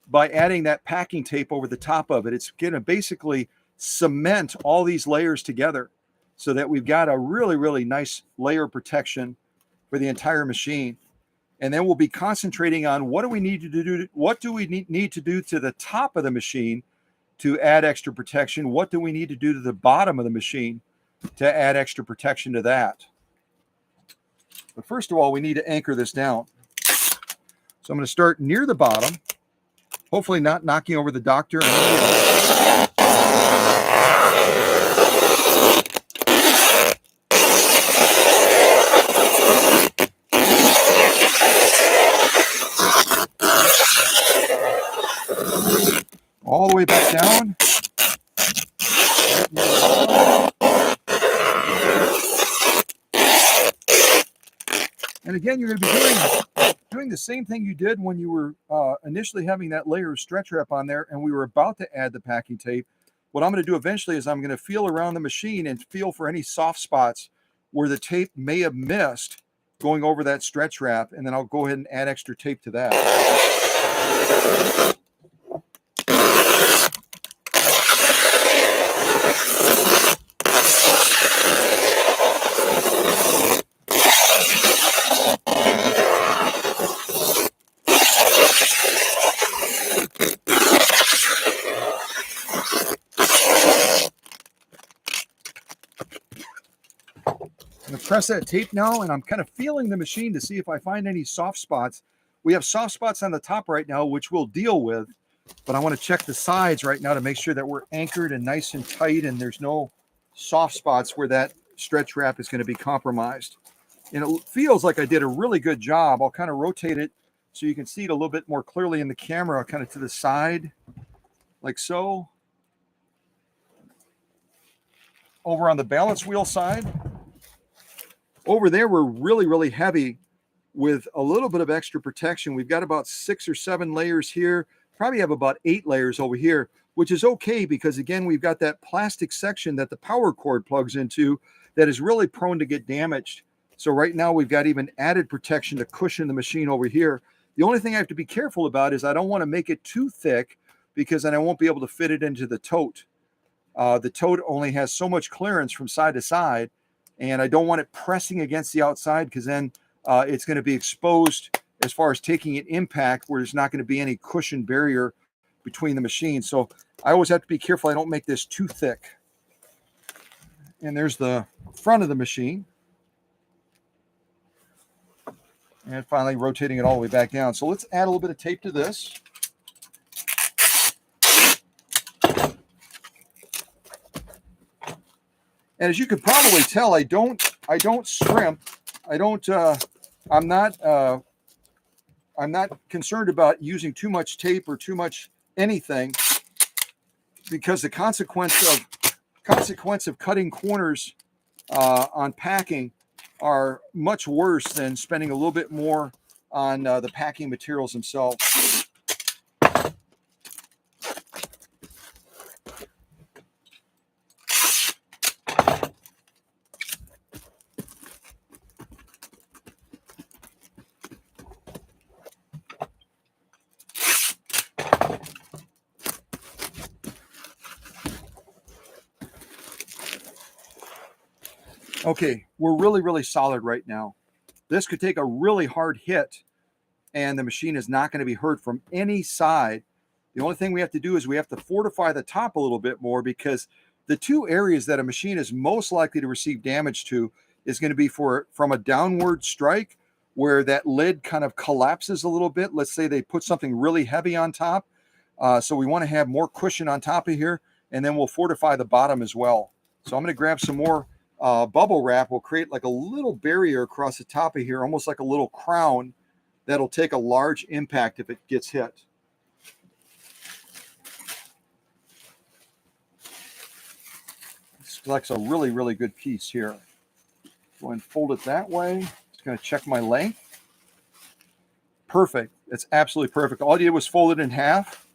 by adding that packing tape over the top of it. It's going to basically cement all these layers together so that we've got a really, really nice layer of protection for the entire machine. And then we'll be concentrating on what do we need to do? What do we need to do to the top of the machine to add extra protection? What do we need to do to the bottom of the machine to add extra protection to that? But first of all, we need to anchor this down. So I'm going to start near the bottom, hopefully not knocking over the doctor. All the way back down. And again, you're going to be doing the same thing you did when you were initially having that layer of stretch wrap on there and we were about to add the packing tape. What I'm going to do eventually is I'm going to feel around the machine and feel for any soft spots where the tape may have missed going over that stretch wrap, and then I'll go ahead and add extra tape to that. I'm going to press that tape now, and I'm kind of feeling the machine to see if I find any soft spots. We have soft spots on the top right now, which we'll deal with, but I want to check the sides right now to make sure that we're anchored and nice and tight and there's no soft spots where that stretch wrap is going to be compromised. And it feels like I did a really good job. I'll kind of rotate it so you can see it a little bit more clearly in the camera, kind of to the side. like so. Over on the balance wheel side. Over there, we're really, really heavy with a little bit of extra protection. We've got about 6 or 7 layers here, probably have about 8 layers over here, which is okay because, again, we've got that plastic section that the power cord plugs into that is really prone to get damaged. So right now we've got even added protection to cushion the machine over here. The only thing I have to be careful about is I don't want to make it too thick because then I won't be able to fit it into the tote. The tote only has so much clearance from side to side, and I don't want it pressing against the outside because then it's going to be exposed as far as taking an impact where there's not going to be any cushion barrier between the machines. So I always have to be careful I don't make this too thick. And there's the front of the machine. And finally rotating it all the way back down. So let's add a little bit of tape to this. And as you can probably tell, I don't scrimp. I'm not concerned about using too much tape or too much anything, because the consequence of cutting corners on packing are much worse than spending a little bit more on the packing materials themselves. Okay, we're really, really solid right now. This could take a really hard hit and the machine is not going to be hurt from any side. The only thing we have to do is we have to fortify the top a little bit more, because the two areas that a machine is most likely to receive damage to is going to be from a downward strike where that lid kind of collapses a little bit. Let's say they put something really heavy on top. So we want to have more cushion on top of here, and then we'll fortify the bottom as well. So I'm going to grab some more bubble wrap. We'll create like a little barrier across the top of here, almost like a little crown that'll take a large impact if it gets hit. This selects a really, really good piece here. Go ahead and fold it that way. Just going to check my length. Perfect. It's absolutely perfect. All I did was fold it in half,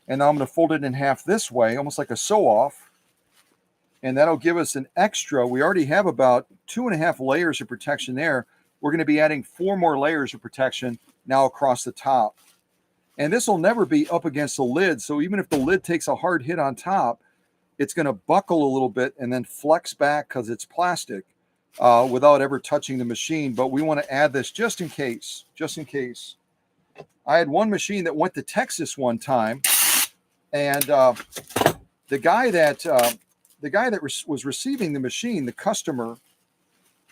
and now I'm going to fold it in half this way, almost like a sew-off. And that'll give us an extra. We already have about 2.5 layers of protection there. We're going to be adding 4 more layers of protection now across the top. And this will never be up against the lid. So even if the lid takes a hard hit on top, it's going to buckle a little bit and then flex back because it's plastic without ever touching the machine. But we want to add this just in case, I had one machine that went to Texas one time, and the guy that was receiving the machine, the customer,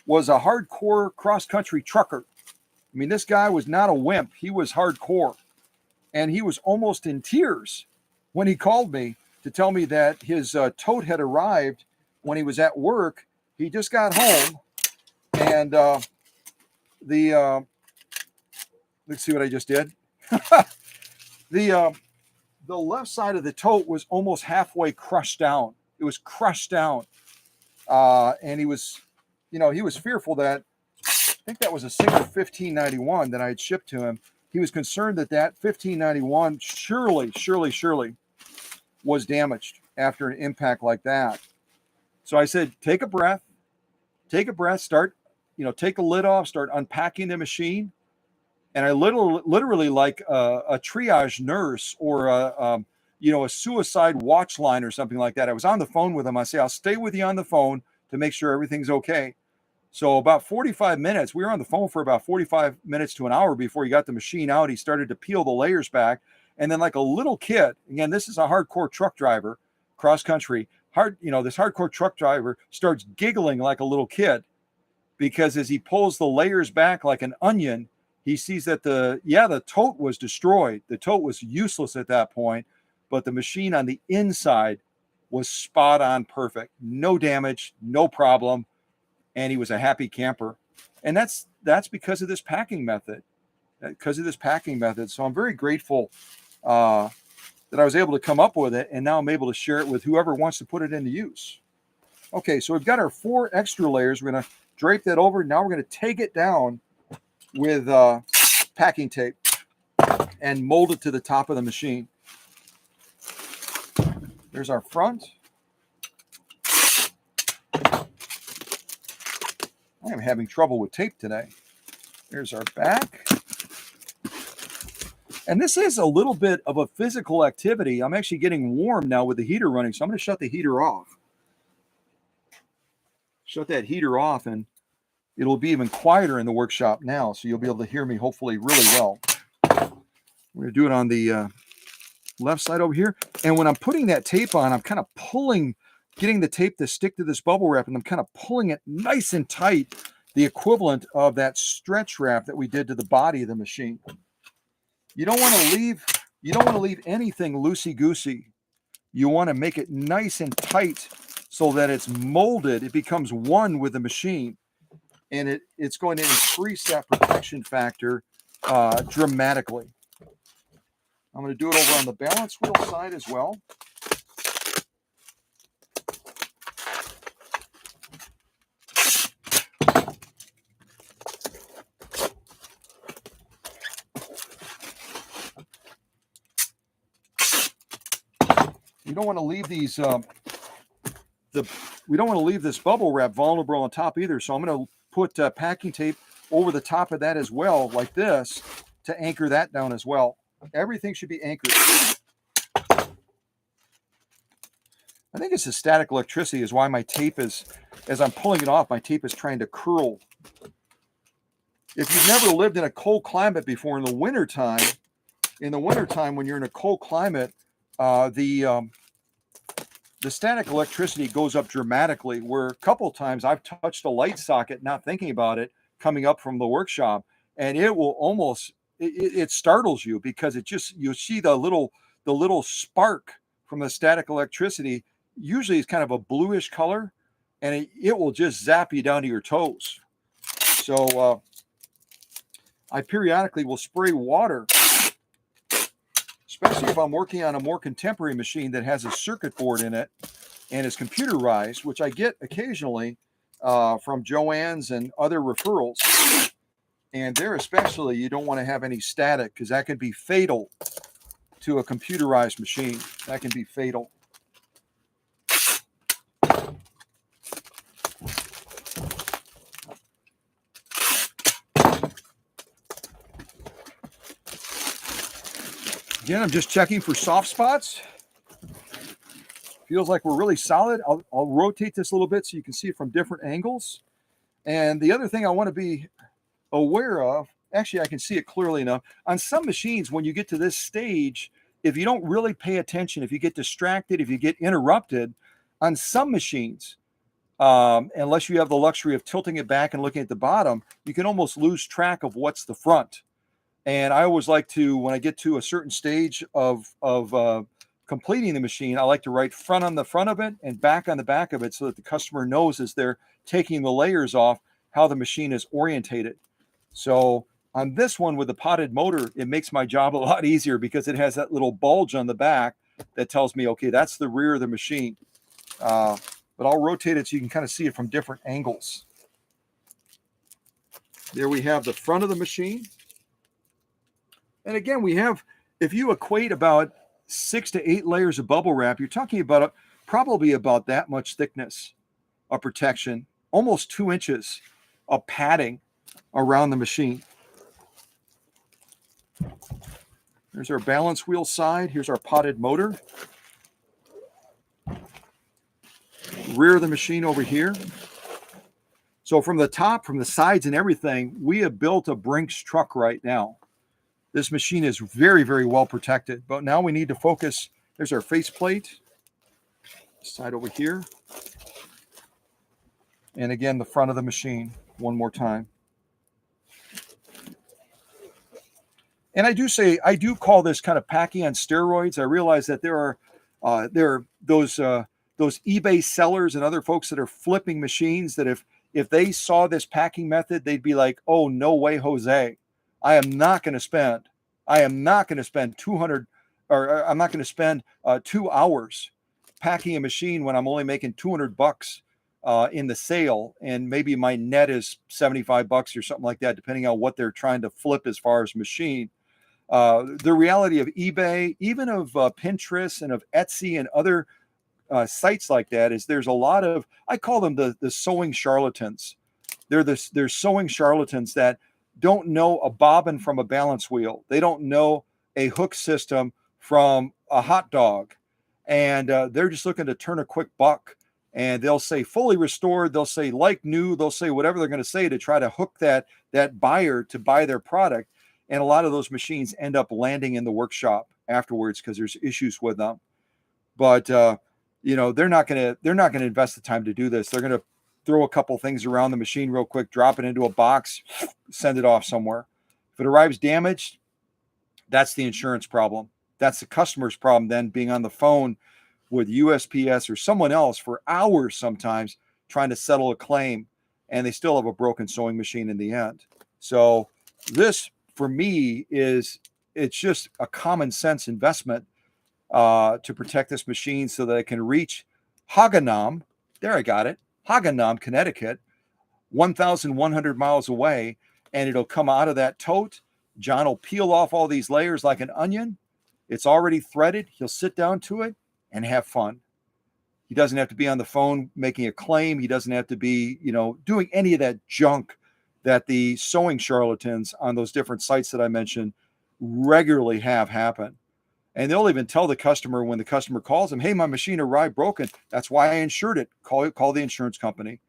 was a hardcore cross-country trucker. I mean, this guy was not a wimp. He was hardcore. And he was almost in tears when he called me to tell me that his tote had arrived when he was at work. He just got home, and let's see what I just did. The left side of the tote was almost halfway crushed down. It was crushed down. And he was fearful that, I think that was a single 1591 that I had shipped to him. He was concerned that 1591 surely was damaged after an impact like that. So I said, take a breath, start, take the lid off, start unpacking the machine. And I literally like a triage nurse or a suicide watch line or something like that. I was on the phone with him. I say, I'll stay with you on the phone to make sure everything's okay. So about 45 minutes, we were on the phone for about 45 minutes to an hour before he got the machine out. He started to peel the layers back. And then like a little kid, again, this is a hardcore truck driver, cross country, this hardcore truck driver starts giggling like a little kid, because as he pulls the layers back like an onion, he sees that the tote was destroyed. The tote was useless at that point, but the machine on the inside was spot on perfect. No damage, no problem. And he was a happy camper. And that's because of this packing method. So I'm very grateful that I was able to come up with it, and now I'm able to share it with whoever wants to put it into use. Okay, so we've got our 4 extra layers. We're going to drape that over. Now we're going to take it down with packing tape and mold it to the top of the machine. There's our front. I am having trouble with tape today. There's our back. And this is a little bit of a physical activity. I'm actually getting warm now with the heater running, so I'm going to shut the heater off. Shut that heater off, and it'll be even quieter in the workshop now, so you'll be able to hear me hopefully really well. We're going to do it on the left side over here. And when I'm putting that tape on, I'm kind of pulling, getting the tape to stick to this bubble wrap, and I'm kind of pulling it nice and tight, the equivalent of that stretch wrap that we did to the body of the machine. You don't want to leave anything loosey-goosey. You want to make it nice and tight so that it's molded, it becomes one with the machine, and it's going to increase that protection factor dramatically. I'm going to do it over on the balance wheel side as well. You don't want to leave these we don't want to leave this bubble wrap vulnerable on top either. So I'm going to put packing tape over the top of that as well, like this, to anchor that down as well. Everything should be anchored. I think it's the static electricity is why my tape is, as I'm pulling it off, my tape is trying to curl. If you've never lived in a cold climate before in the wintertime when you're in a cold climate, the static electricity goes up dramatically, where a couple of times I've touched a light socket, not thinking about it, coming up from the workshop, and it will almost, it startles you, because it just, you see the little spark from the static electricity. Usually it's kind of a bluish color, and it will just zap you down to your toes. So I periodically will spray water, especially if I'm working on a more contemporary machine that has a circuit board in it and is computerized, which I get occasionally from Joann's and other referrals. And there especially, you don't want to have any static, because that can be fatal to a computerized machine. That can be fatal. Again, I'm just checking for soft spots. Feels like we're really solid. I'll rotate this a little bit so you can see it from different angles. And the other thing I want to be aware of, actually I can see it clearly enough. On some machines, when you get to this stage, if you don't really pay attention, if you get distracted, if you get interrupted, on some machines, unless you have the luxury of tilting it back and looking at the bottom, you can almost lose track of what's the front. And I always like to, when I get to a certain stage of completing the machine, I like to write front on the front of it and back on the back of it, so that the customer knows as they're taking the layers off how the machine is orientated. So on this one with the potted motor, it makes my job a lot easier, because it has that little bulge on the back that tells me, okay, that's the rear of the machine. But I'll rotate it so you can kind of see it from different angles. There we have the front of the machine. And again, we have, if you equate about 6 to 8 layers of bubble wrap, you're talking about probably about that much thickness of protection, almost 2 inches of padding around the machine. There's our balance wheel side. Here's our potted motor. Rear of the machine over here. So from the top, from the sides and everything, we have built a Brinks truck right now. This machine is very, very well protected, but now we need to focus. There's our faceplate, side over here. And again, the front of the machine one more time. And I do call this kind of packing on steroids. I realize that there are those eBay sellers and other folks that are flipping machines that if they saw this packing method, they'd be like, oh, no way, Jose. I am not going to spend $200 or I'm not going to spend 2 hours packing a machine when I'm only making $200 in the sale, and maybe my net is $75 or something like that, depending on what they're trying to flip as far as machine. The reality of eBay, even of Pinterest and of Etsy and other sites like that, is there's a lot of, I call them the sewing charlatans. They're sewing charlatans that don't know a bobbin from a balance wheel. They don't know a hook system from a hot dog, and they're just looking to turn a quick buck. And they'll say fully restored. They'll say like new. They'll say whatever they're going to say to try to hook that buyer to buy their product. And a lot of those machines end up landing in the workshop afterwards because there's issues with them. But they're not going to invest the time to do this. They're going to throw a couple things around the machine real quick, drop it into a box, send it off somewhere. If it arrives damaged, that's the insurance problem. That's the customer's problem then, being on the phone with USPS or someone else for hours sometimes trying to settle a claim, and they still have a broken sewing machine in the end. So this, for me, it's just a common sense investment to protect this machine so that it can reach Haganam. There, I got it. Haganam, Connecticut, 1,100 miles away, and it'll come out of that tote. John will peel off all these layers like an onion. It's already threaded. He'll sit down to it and have fun. He doesn't have to be on the phone making a claim. He doesn't have to be, doing any of that junk that the sewing charlatans on those different sites that I mentioned regularly have happen. And they'll even tell the customer when the customer calls them, hey, my machine arrived broken. That's why I insured it. Call the insurance company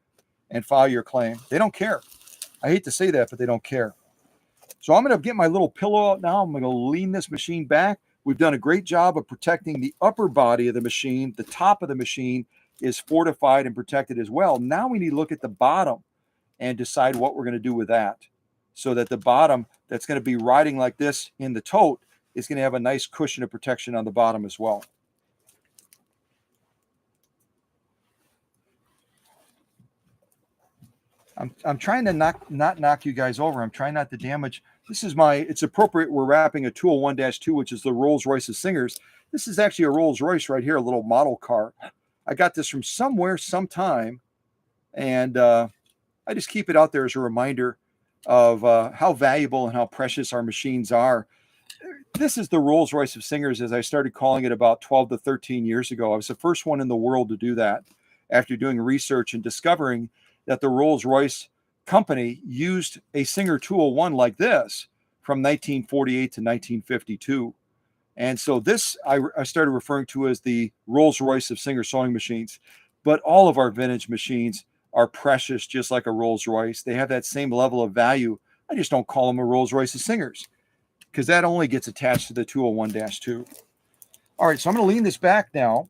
and file your claim. They don't care. I hate to say that, but they don't care. So I'm going to get my little pillow out now. I'm going to lean this machine back. We've done a great job of protecting the upper body of the machine. The top of the machine is fortified and protected as well. Now we need to look at the bottom and decide what we're going to do with that, so that the bottom that's going to be riding like this in the tote is going to have a nice cushion of protection on the bottom as well. I'm trying to not knock you guys over. I'm trying not to damage. This is it's appropriate. We're wrapping a 201-2, which is the Rolls-Royce of Singers. This is actually a Rolls-Royce right here, a little model car. I got this from somewhere, sometime, and I just keep it out there as a reminder of how valuable and how precious our machines are. This is the Rolls-Royce of Singers, as I started calling it about 12 to 13 years ago. I was the first one in the world to do that after doing research and discovering that the Rolls-Royce company used a Singer 201 like this from 1948 to 1952. And so this I started referring to as the Rolls-Royce of Singer sewing machines. But all of our vintage machines are precious, just like a Rolls-Royce. They have that same level of value. I just don't call them a Rolls-Royce of Singers, because that only gets attached to the 201-2. All right, so I'm going to lean this back now.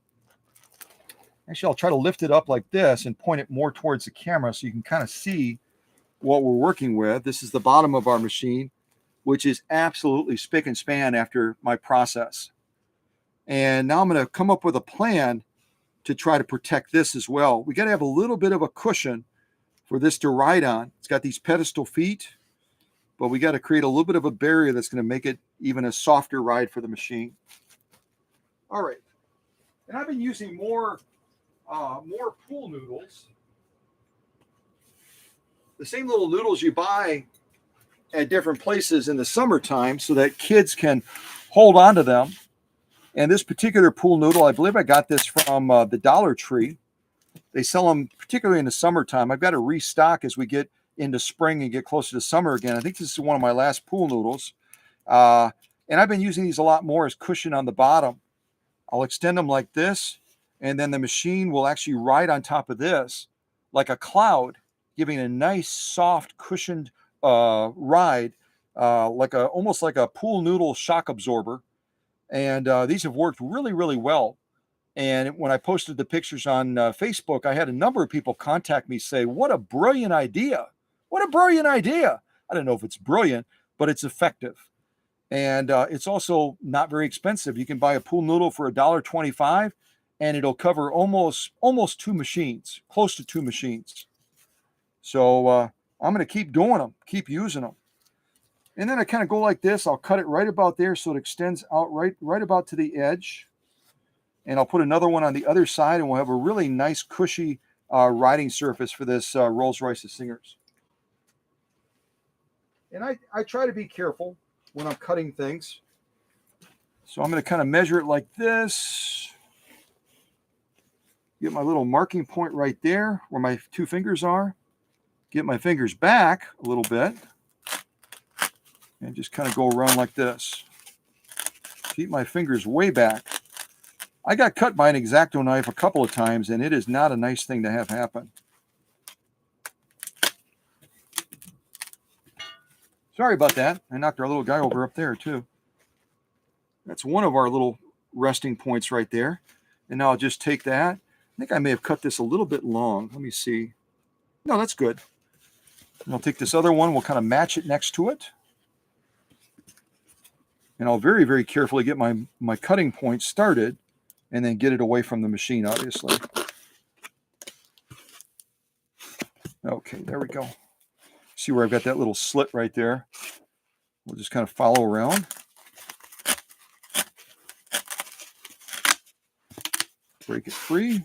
Actually, I'll try to lift it up like this and point it more towards the camera so you can kind of see what we're working with. This is the bottom of our machine, which is absolutely spick and span after my process. And now I'm going to come up with a plan to try to protect this as well. We got to have a little bit of a cushion for this to ride on. It's got these pedestal feet, but we got to create a little bit of a barrier that's going to make it even a softer ride for the machine. All right. And I've been using more pool noodles. The same little noodles you buy at different places in the summertime so that kids can hold on to them. And this particular pool noodle, I believe I got this from the Dollar Tree. They sell them particularly in the summertime. I've got to restock as we get into spring and get closer to summer again. I think this is one of my last pool noodles. And I've been using these a lot more as cushion on the bottom. I'll extend them like this, and then the machine will actually ride on top of this like a cloud, giving a nice, soft, cushioned ride, almost like a pool noodle shock absorber. And these have worked really, really well. And when I posted the pictures on Facebook, I had a number of people contact me, say, what a brilliant idea. What a brilliant idea. I don't know if it's brilliant, but it's effective. And it's also not very expensive. You can buy a pool noodle for $1.25, and it'll cover almost 2 machines, close to 2 machines. So I'm going to keep doing them, keep using them. And then I kind of go like this. I'll cut it right about there so it extends out right about to the edge. And I'll put another one on the other side, and we'll have a really nice, cushy riding surface for this Rolls-Royce Singers. And I try to be careful when I'm cutting things. So I'm going to kind of measure it like this. Get my little marking point right there where my two fingers are. Get my fingers back a little bit. And just kind of go around like this. Keep my fingers way back. I got cut by an X-Acto knife a couple of times, and it is not a nice thing to have happen. Sorry about that. I knocked our little guy over up there, too. That's one of our little resting points right there. And now I'll just take that. I think I may have cut this a little bit long. Let me see. No, that's good. And I'll take this other one. We'll kind of match it next to it. And I'll very, very carefully get my cutting point started and then get it away from the machine, obviously. Okay, there we go. See where I've got that little slit right there? We'll just kind of follow around. Break it free.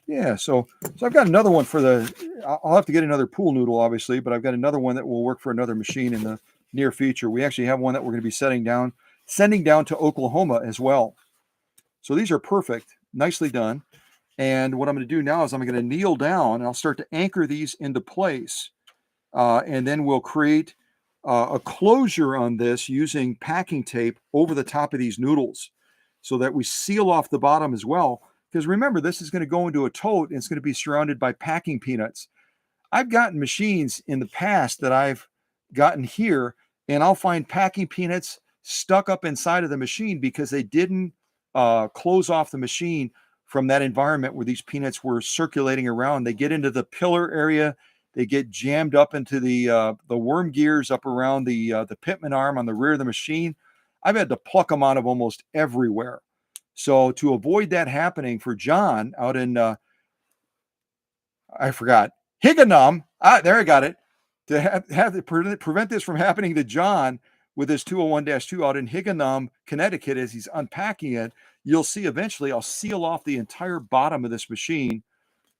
Yeah, so I've got another one for I'll have to get another pool noodle, obviously, but I've got another one that will work for another machine in the near future. We actually have one that we're going to be sending down to Oklahoma as well. So these are perfect, nicely done. And what I'm going to do now is I'm going to kneel down and I'll start to anchor these into place. And then we'll create a closure on this using packing tape over the top of these noodles so that we seal off the bottom as well. Because remember, this is going to go into a tote and it's going to be surrounded by packing peanuts. I've gotten machines in the past that I've gotten here, and I'll find packing peanuts stuck up inside of the machine because they didn't close off the machine from that environment where these peanuts were circulating around. They get into the pillar area. They get jammed up into the worm gears up around the pitman arm on the rear of the machine. I've had to pluck them out of almost everywhere. So to avoid that happening for John out in, I forgot, Higganum, there I got it, to prevent this from happening to John with his 201-2 out in Higganum, Connecticut, as he's unpacking it, you'll see eventually I'll seal off the entire bottom of this machine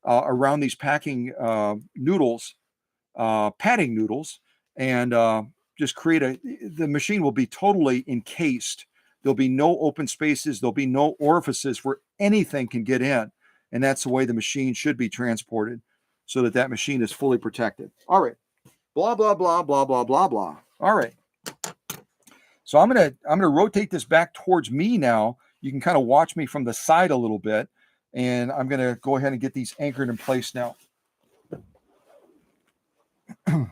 around these packing noodles, padding noodles, and just create the machine will be totally encased. There'll be no open spaces. There'll be no orifices where anything can get in. And that's the way the machine should be transported so that that machine is fully protected. All right. Blah, blah, blah, blah, blah, blah, blah. All right. So I'm gonna rotate this back towards me now. You can kind of watch me from the side a little bit. And I'm going to go ahead and get these anchored in place now. The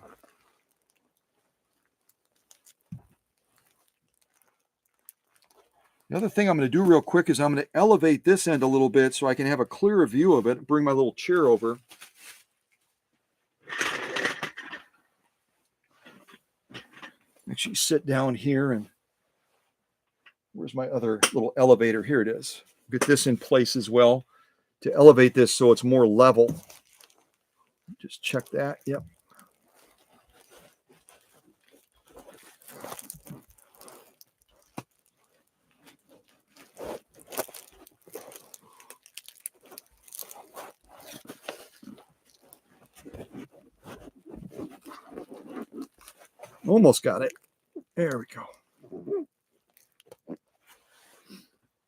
other thing I'm going to do real quick is I'm going to elevate this end a little bit so I can have a clearer view of it. Bring my little chair over. Actually sit down here, and where's my other little elevator? Here it is. Get this in place as well to elevate this so it's more level. Just check that. Yep. Almost got it. There we go.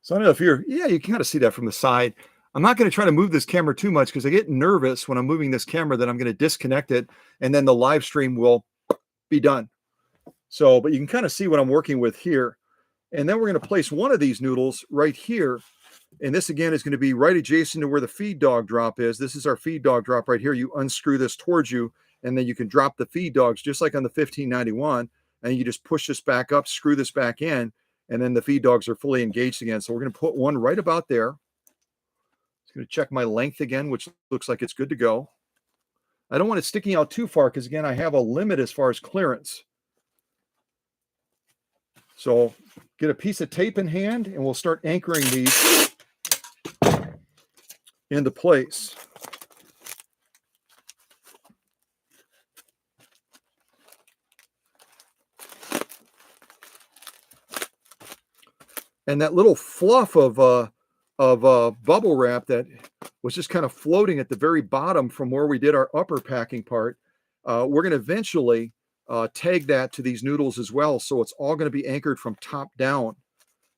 So I don't know if you can kind of see that from the side. I'm not going to try to move this camera too much because I get nervous when I'm moving this camera that I'm going to disconnect it and then the live stream will be done. So, but you can kind of see what I'm working with here. And then we're going to place one of these noodles right here. And this again is going to be right adjacent to where the feed dog drop is. This is our feed dog drop right here. You unscrew this towards you, and then you can drop the feed dogs just like on the 1591. And you just push this back up, screw this back in, and then the feed dogs are fully engaged again. So we're going to put one right about there. Just going to check my length again, which looks like it's good to go. I don't want it sticking out too far because, again, I have a limit as far as clearance. So get a piece of tape in hand, and we'll start anchoring these into place. And that little fluff of bubble wrap that was just kind of floating at the very bottom from where we did our upper packing part, we're going to eventually tag that to these noodles as well. So it's all going to be anchored from top down,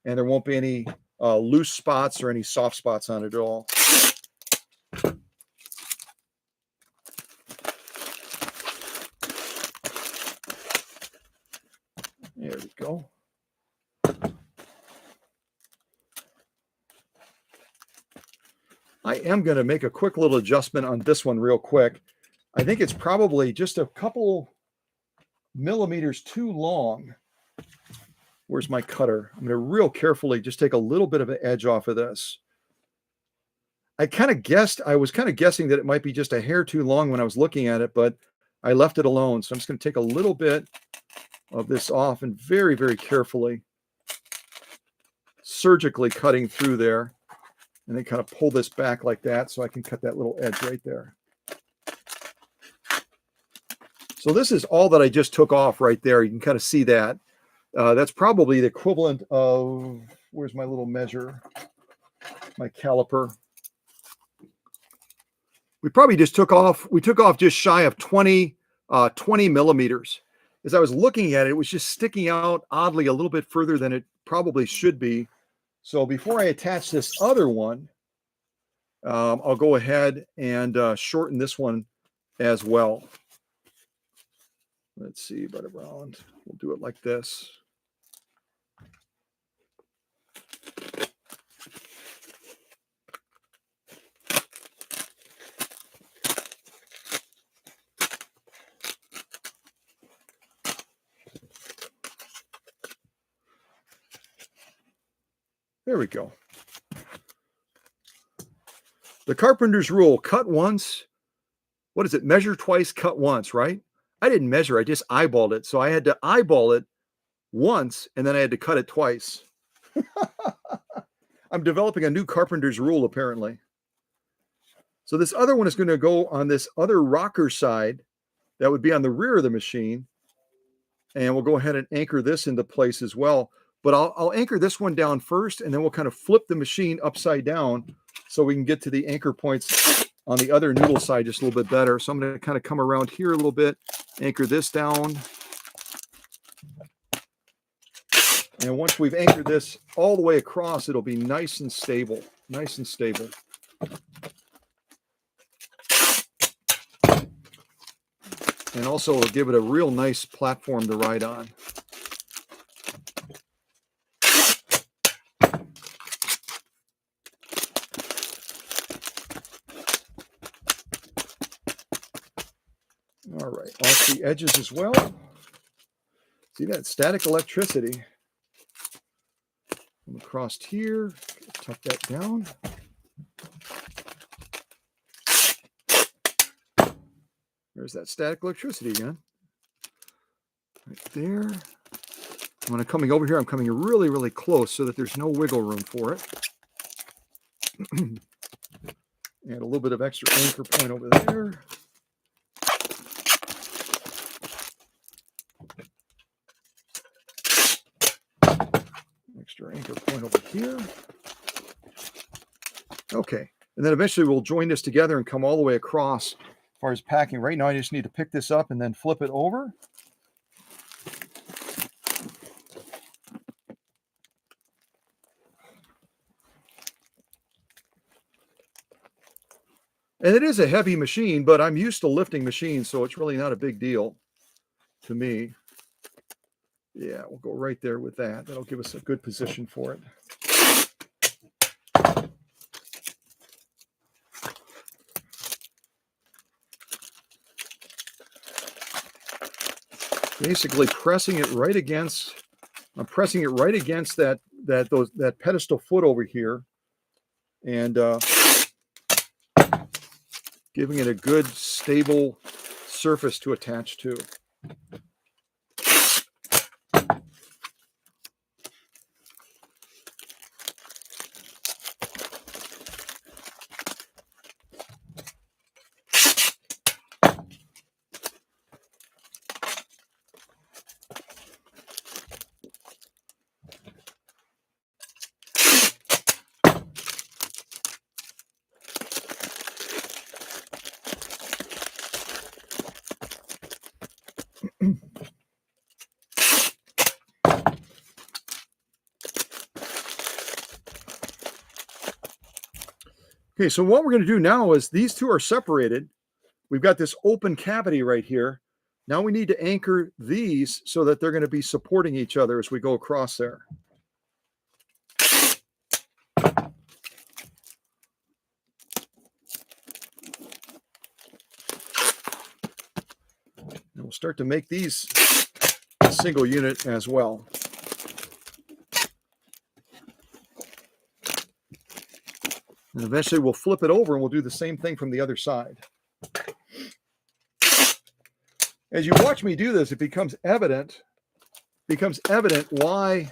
and there won't be any loose spots or any soft spots on it at all. There we go. I am going to make a quick little adjustment on this one real quick. I think it's probably just a couple millimeters too long. Where's my cutter? I'm going to real carefully just take a little bit of an edge off of this. I was kind of guessing that it might be just a hair too long when I was looking at it, but I left it alone. So I'm just going to take a little bit of this off and very, very carefully, surgically cutting through there, and then kind of pull this back like that so I can cut that little edge right there. So this is all that I just took off right there. You can kind of see that. That's probably the equivalent of, where's my little measure? My caliper. We probably just took off just shy of 20 millimeters. As I was looking at it, it was just sticking out oddly a little bit further than it probably should be. So before I attach this other one, I'll go ahead and shorten this one as well. Let's see, about around, we'll do it like this. There we go. The carpenter's rule, cut once. What is it? Measure twice, cut once, right? I didn't measure, I just eyeballed it. So I had to eyeball it once, and then I had to cut it twice. I'm developing a new carpenter's rule, apparently. So this other one is going to go on this other rocker side that would be on the rear of the machine. And we'll go ahead and anchor this into place as well. But I'll anchor this one down first, and then we'll kind of flip the machine upside down so we can get to the anchor points on the other noodle side just a little bit better. So I'm going to kind of come around here a little bit, anchor this down. And once we've anchored this all the way across, it'll be nice and stable, nice and stable. And also it'll give it a real nice platform to ride on. All right, off the edges as well. See that static electricity. Come across here, tuck that down. There's that static electricity again. Right there. When I'm coming over here, I'm coming really, really close so that there's no wiggle room for it. And a little bit of extra anchor point over there. Extra anchor point over here. Okay, and then eventually we'll join this together and come all the way across as far as packing. Right now I just need to pick this up and then flip it over. And it is a heavy machine, but I'm used to lifting machines, so it's really not a big deal to me. Yeah, we'll go right there with that. That'll give us a good position for it. Basically pressing it right against, I'm pressing it right against that pedestal foot over here, and giving it a good stable surface to attach to. Okay, so what we're going to do now is these two are separated. We've got this open cavity right here. Now we need to anchor these so that they're going to be supporting each other as we go across there. And we'll start to make these a single unit as well. And eventually we'll flip it over and we'll do the same thing from the other side. As you watch me do this, it becomes evident why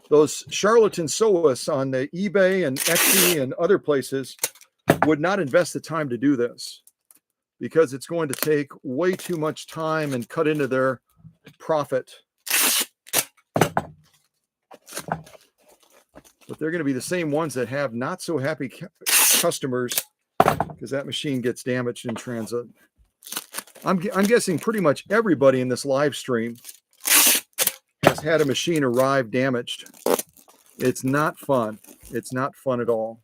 those charlatan sewists on the eBay and Etsy and other places would not invest the time to do this, because it's going to take way too much time and cut into their profit. But they're going to be the same ones that have not so happy customers because that machine gets damaged in transit. I'm guessing pretty much everybody in this live stream has had a machine arrive damaged. It's not fun. It's not fun at all.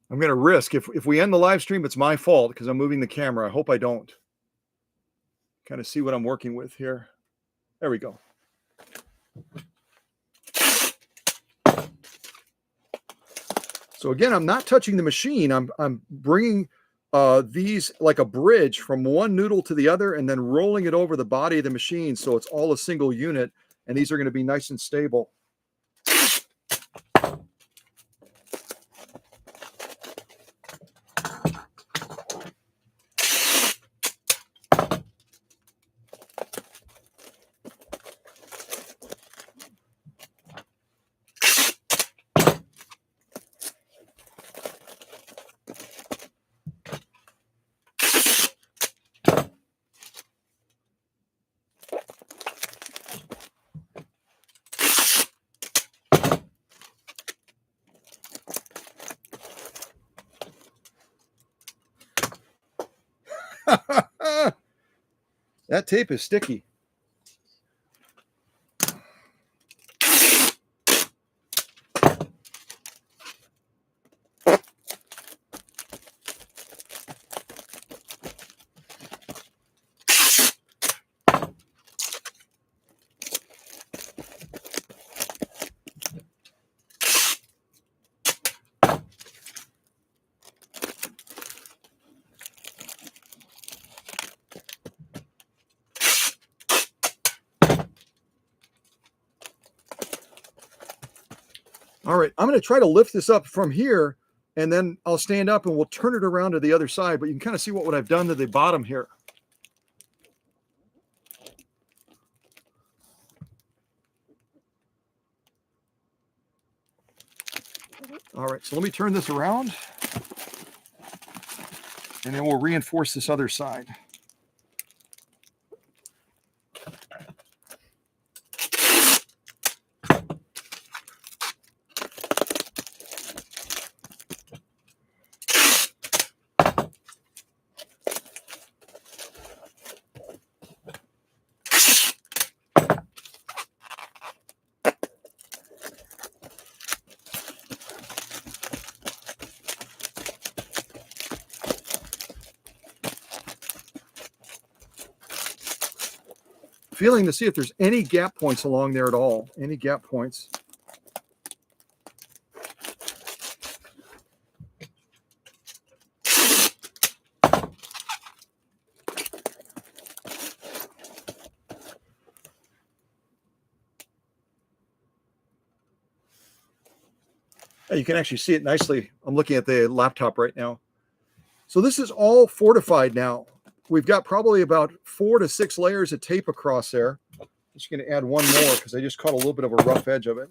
I'm going to risk, if we end the live stream, it's my fault because I'm moving the camera. I hope I don't. Kind of see what I'm working with here. There we go. So again, I'm not touching the machine. I'm bringing these like a bridge from one noodle to the other and then rolling it over the body of the machine so it's all a single unit, and these are going to be nice and stable. That tape is sticky. All right, I'm going to try to lift this up from here, and then I'll stand up and we'll turn it around to the other side, but you can kind of see what I've done to the bottom here. All right, so let me turn this around, and then we'll reinforce this other side. Feeling to see if there's any gap points along there at all. Any gap points. You can actually see it nicely. I'm looking at the laptop right now. So this is all fortified now. We've got probably about 4 to 6 layers of tape across there. Just going to add one more because I just caught a little bit of a rough edge of it.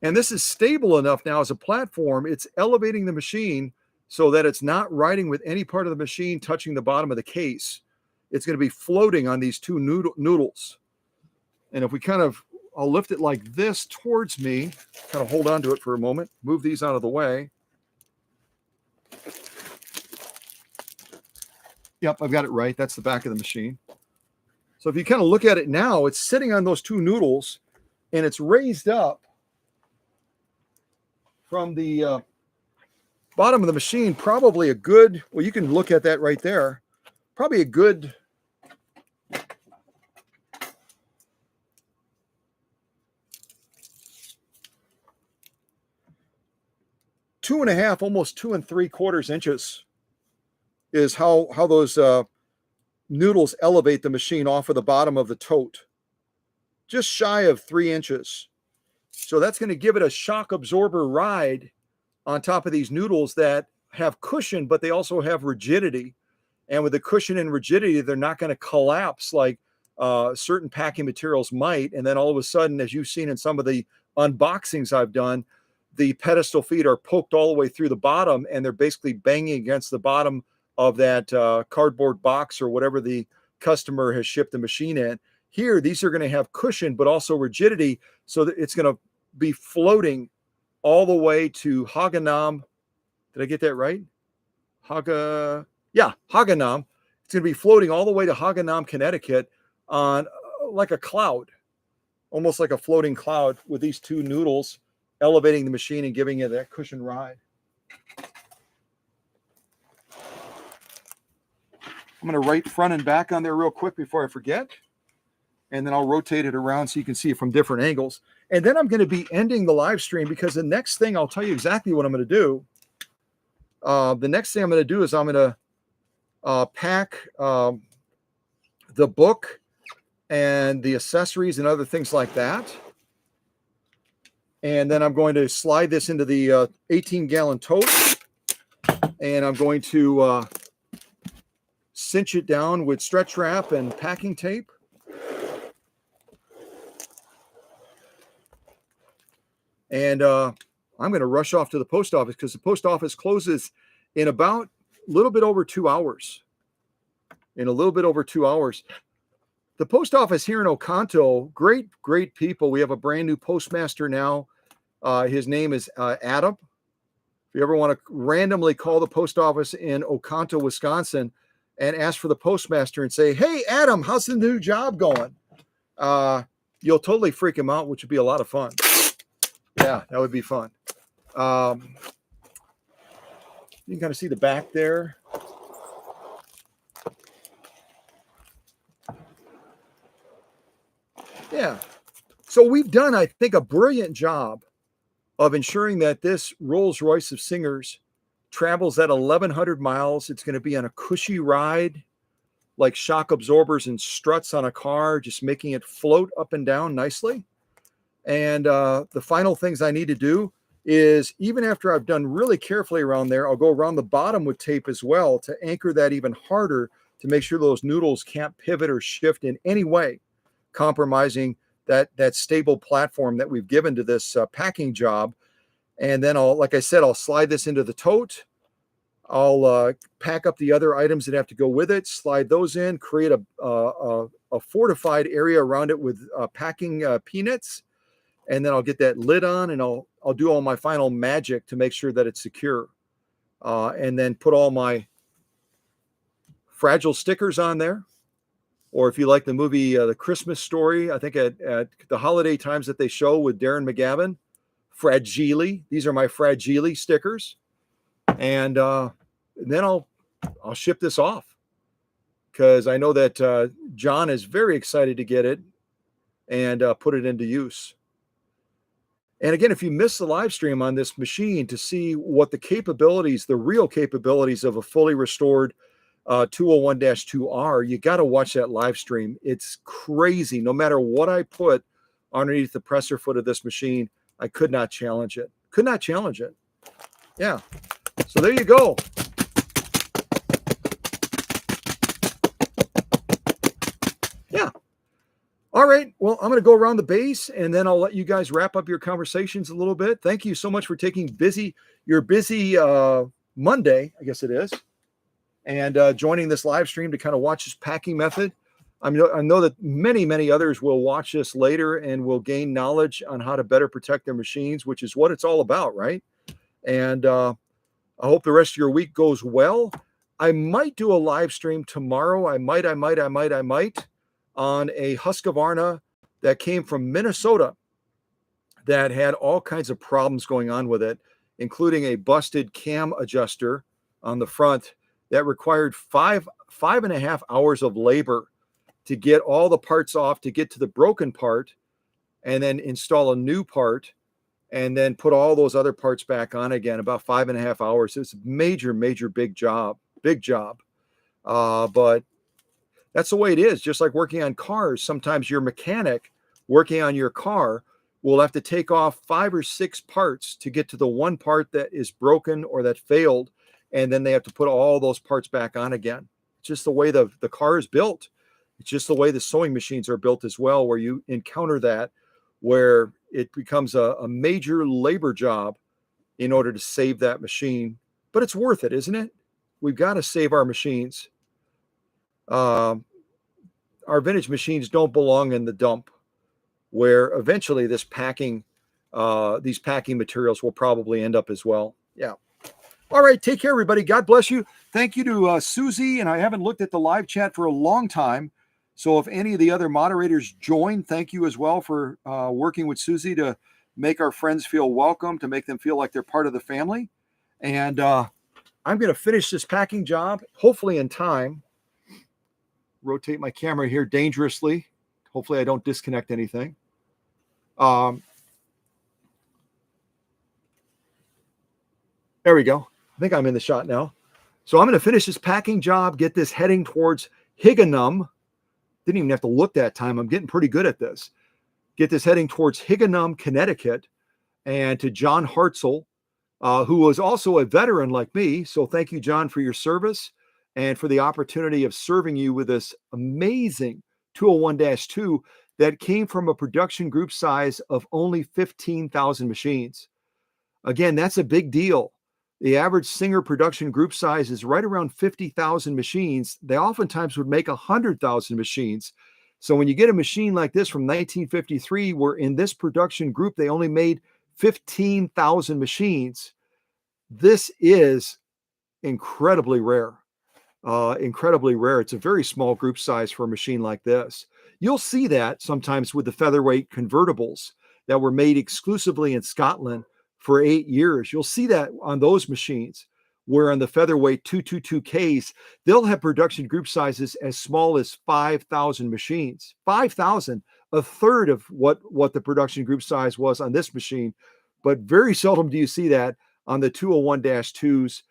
And this is stable enough now as a platform. It's elevating the machine so that it's not riding with any part of the machine touching the bottom of the case. It's going to be floating on these two noodles. And if we I'll lift it like this towards me, kind of hold on to it for a moment, move these out of the way. Yep, I've got it right. That's the back of the machine. So if you kind of look at it now, it's sitting on those two noodles and it's raised up from the bottom of the machine, probably a good, well, you can look at that right there, probably a good 2.5, almost 2 3/4 inches is how those noodles elevate the machine off of the bottom of the tote, just shy of 3 inches. So that's going to give it a shock absorber ride on top of these noodles that have cushion, but they also have rigidity. And with the cushion and rigidity, they're not going to collapse like certain packing materials might. And then all of a sudden, as you've seen in some of the unboxings I've done, the pedestal feet are poked all the way through the bottom, and they're basically banging against the bottom of that cardboard box or whatever the customer has shipped the machine in. Here, these are going to have cushion, but also rigidity, so that it's going to be floating all the way to Haganam. Did I get that right? Haganam. It's going to be floating all the way to Haganam, Connecticut on like a cloud, almost like a floating cloud with these two noodles elevating the machine and giving it that cushion ride. I'm going to write front and back on there real quick before I forget. And then I'll rotate it around so you can see it from different angles. And then I'm going to be ending the live stream because the next thing, I'll tell you exactly what I'm going to do. The next thing I'm going to do is I'm going to pack the book and the accessories and other things like that. And then I'm going to slide this into the 18-gallon tote. And I'm going to cinch it down with stretch wrap and packing tape. And I'm going to rush off to the post office because the post office closes in about a little bit over 2 hours. In a little bit over 2 hours. The post office here in Oconto, great people. We have a brand new postmaster now. His name is Adam. If you ever want to randomly call the post office in Oconto, Wisconsin, and ask for the postmaster and say, "Hey, Adam, how's the new job going?" You'll totally freak him out, which would be a lot of fun. Yeah, that would be fun. You can kind of see the back there. Yeah. So we've done, I think, a brilliant job of ensuring that this Rolls-Royce of Singers travels at 1,100 miles. It's going to be on a cushy ride, like shock absorbers and struts on a car, just making it float up and down nicely. And the final things I need to do is, even after I've done really carefully around there, I'll go around the bottom with tape as well to anchor that even harder to make sure those noodles can't pivot or shift in any way, compromising that stable platform that we've given to this packing job. And then like I said, I'll slide this into the tote. I'll pack up the other items that have to go with it, slide those in, create a fortified area around it with packing peanuts. And then I'll get that lid on, and I'll do all my final magic to make sure that it's secure. And then put all my fragile stickers on there. Or if you like the movie The Christmas Story, I think at the holiday times that they show with Darren McGavin, Fragile. These are my Fragile stickers. And then I'll ship this off because I know that John is very excited to get it and put it into use. And again, if you missed the live stream on this machine to see what the capabilities, the real capabilities of a fully restored 201-2R, you got to watch that live stream. It's crazy. No matter what I put underneath the presser foot of this machine, I could not challenge it. Could not challenge it. Yeah. So there you go. Yeah. All right. Well, I'm going to go around the base and then I'll let you guys wrap up your conversations a little bit. Thank you so much for taking your busy Monday, I guess it is, and joining this live stream to kind of watch this packing method. I know that many, many others will watch this later and will gain knowledge on how to better protect their machines, which is what it's all about, right? And I hope the rest of your week goes well. I might do a live stream tomorrow. I might on a Husqvarna that came from Minnesota that had all kinds of problems going on with it, including a busted cam adjuster on the front that required 5.5 hours of labor to get all the parts off, to get to the broken part, and then install a new part, and then put all those other parts back on again. About 5.5 hours. It's a major, big job. But that's the way it is. Just like working on cars, sometimes your mechanic working on your car will have to take off 5 or 6 parts to get to the one part that is broken or that failed, and then they have to put all those parts back on again. It's just the way the car is built. It's just the way the sewing machines are built as well, where you encounter that, where it becomes a major labor job in order to save that machine. But it's worth it, isn't it? We've got to save our machines. Our vintage machines don't belong in the dump, where eventually these packing materials will probably end up as well. Yeah. All right. Take care, everybody. God bless you. Thank you to Susie. And I haven't looked at the live chat for a long time. So if any of the other moderators join, thank you as well for working with Susie to make our friends feel welcome, to make them feel like they're part of the family. And I'm going to finish this packing job, hopefully in time. Rotate my camera here dangerously. Hopefully I don't disconnect anything. There we go. I think I'm in the shot now. So I'm going to finish this packing job, get this heading towards Higganum. Didn't even have to look that time. I'm getting pretty good at this. Get this heading towards Higganum, Connecticut, and to John Hartzell, who was also a veteran like me. So thank you, John, for your service and for the opportunity of serving you with this amazing 201-2 that came from a production group size of only 15,000 machines. Again, that's a big deal. The average Singer production group size is right around 50,000 machines. They oftentimes would make 100,000 machines. So when you get a machine like this from 1953, where in this production group they only made 15,000 machines, this is incredibly rare. Incredibly rare. It's a very small group size for a machine like this. You'll see that sometimes with the featherweight convertibles that were made exclusively in Scotland for 8 years. You'll see that on those machines, where on the featherweight 222Ks, they'll have production group sizes as small as 5,000 machines. 5,000, a third of what the production group size was on this machine. But very seldom do you see that on the 201-2s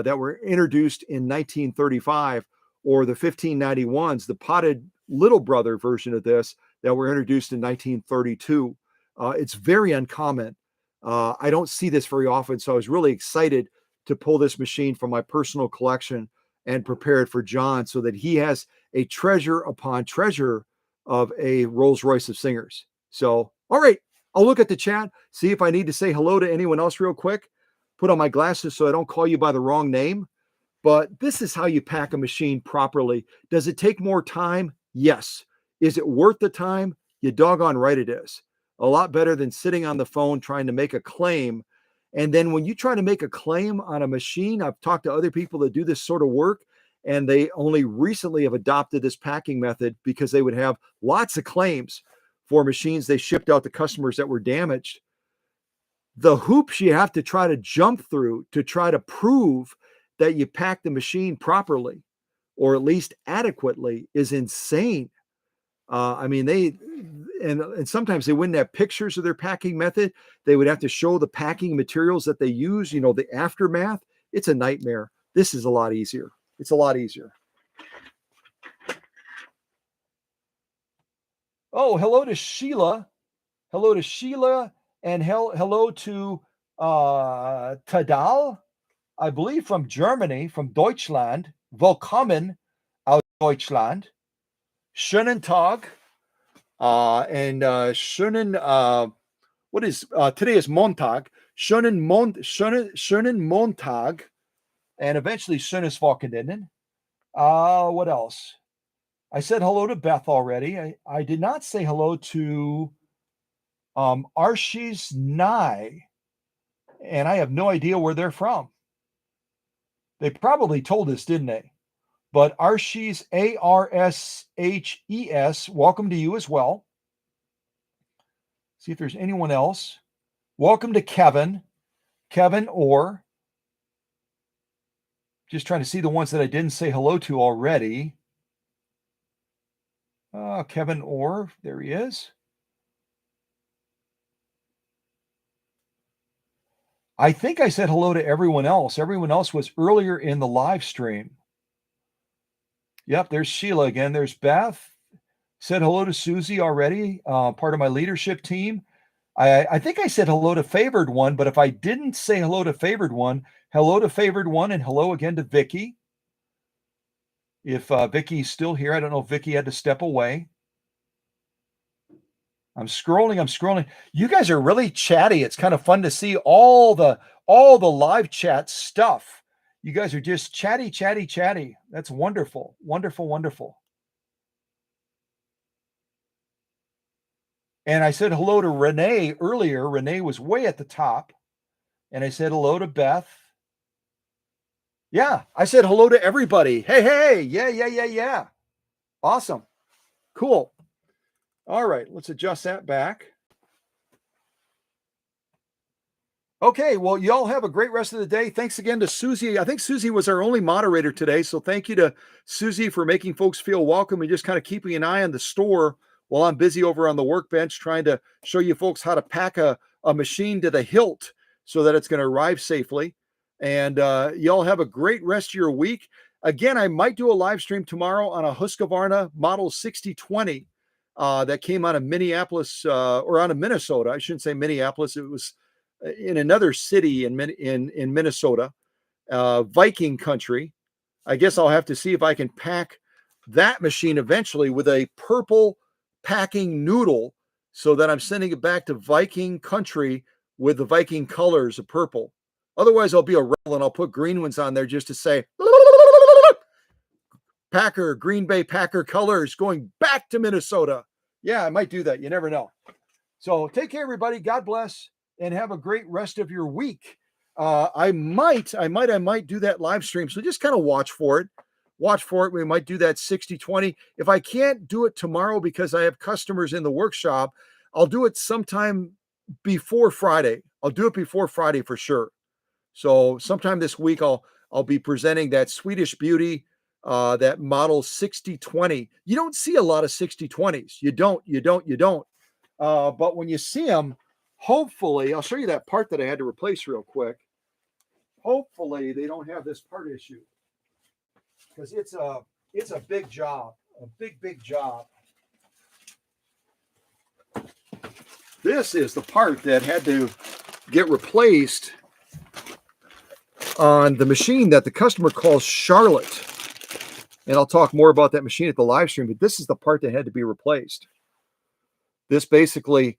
that were introduced in 1935, or the 1591s, the potted little brother version of this that were introduced in 1932. It's very uncommon. I don't see this very often, so I was really excited to pull this machine from my personal collection and prepare it for John so that he has a treasure upon treasure of a Rolls-Royce of Singers. So, all right, I'll look at the chat, see if I need to say hello to anyone else real quick, put on my glasses so I don't call you by the wrong name. But this is how you pack a machine properly. Does it take more time? Yes. Is it worth the time? You doggone right it is. A lot better than sitting on the phone trying to make a claim. And then when you try to make a claim on a machine, I've talked to other people that do this sort of work, and they only recently have adopted this packing method because they would have lots of claims for machines they shipped out to customers that were damaged. The hoops you have to try to jump through to try to prove that you pack the machine properly, or at least adequately, is insane. I mean, and sometimes they wouldn't have pictures of their packing method. They would have to show the packing materials that they use, the aftermath. It's a nightmare. This is a lot easier. It's a lot easier. Oh, hello to Sheila. Hello to Sheila, and hello to Tadal, I believe from Germany, from Deutschland. Willkommen aus Deutschland. Schönen Tag. And schönen, what is today is Montag. Schönen Montag, and eventually schönes Wochenende. What else? I said hello to Beth already. I did not say hello to Arshis Nye, and I have no idea where they're from. They probably told us, didn't they? But Arshis, Arshes, welcome to you as well. See if there's anyone else. Welcome to Kevin. Kevin Orr. Just trying to see the ones that I didn't say hello to already. Kevin Orr, there he is. I think I said hello to everyone else. Everyone else was earlier in the live stream. Yep, there's Sheila again. There's Beth. Said hello to Susie already, part of my leadership team. I think I said hello to Favored One, but if I didn't say hello to Favored One, hello to Favored One, and hello again to Vicky. If Vicky's still here, I don't know if Vicky had to step away. I'm scrolling. You guys are really chatty. It's kind of fun to see all the live chat stuff. You guys are just chatty. That's wonderful. Wonderful. And I said hello to Renee earlier. Renee was way at the top. And I said hello to Beth. Yeah, I said hello to everybody. Hey. Yeah. Awesome. Cool. All right, let's adjust that back. Okay, well, y'all have a great rest of the day. Thanks again to Susie. I think Susie was our only moderator today. So thank you to Susie for making folks feel welcome and just kind of keeping an eye on the store while I'm busy over on the workbench trying to show you folks how to pack a machine to the hilt so that it's going to arrive safely. And y'all have a great rest of your week. Again, I might do a live stream tomorrow on a Husqvarna Model 6020 that came out of Minneapolis or out of Minnesota. I shouldn't say Minneapolis. It was in another city in Minnesota, Viking country. I guess I'll have to see if I can pack that machine eventually with a purple packing noodle so that I'm sending it back to Viking country with the Viking colors of purple. Otherwise, I'll be a rebel and I'll put green ones on there just to say Packer, Green Bay Packer colors going back to Minnesota. Yeah, I might do that. You never know. So take care, everybody. God bless and have a great rest of your week. I might do that live stream. So just kind of watch for it. We might do that 60-20. If I can't do it tomorrow because I have customers in the workshop, I'll do it sometime before Friday. I'll do it before Friday for sure. So sometime this week, I'll be presenting that Swedish Beauty, that model 60-20. You don't see a lot of 60-20s. You don't. But when you see them, hopefully, I'll show you that part that I had to replace real quick. Hopefully, they don't have this part issue because it's a big job, a big job. This is the part that had to get replaced on the machine that the customer calls Charlotte. And I'll talk more about that machine at the live stream, but this is the part that had to be replaced. This basically,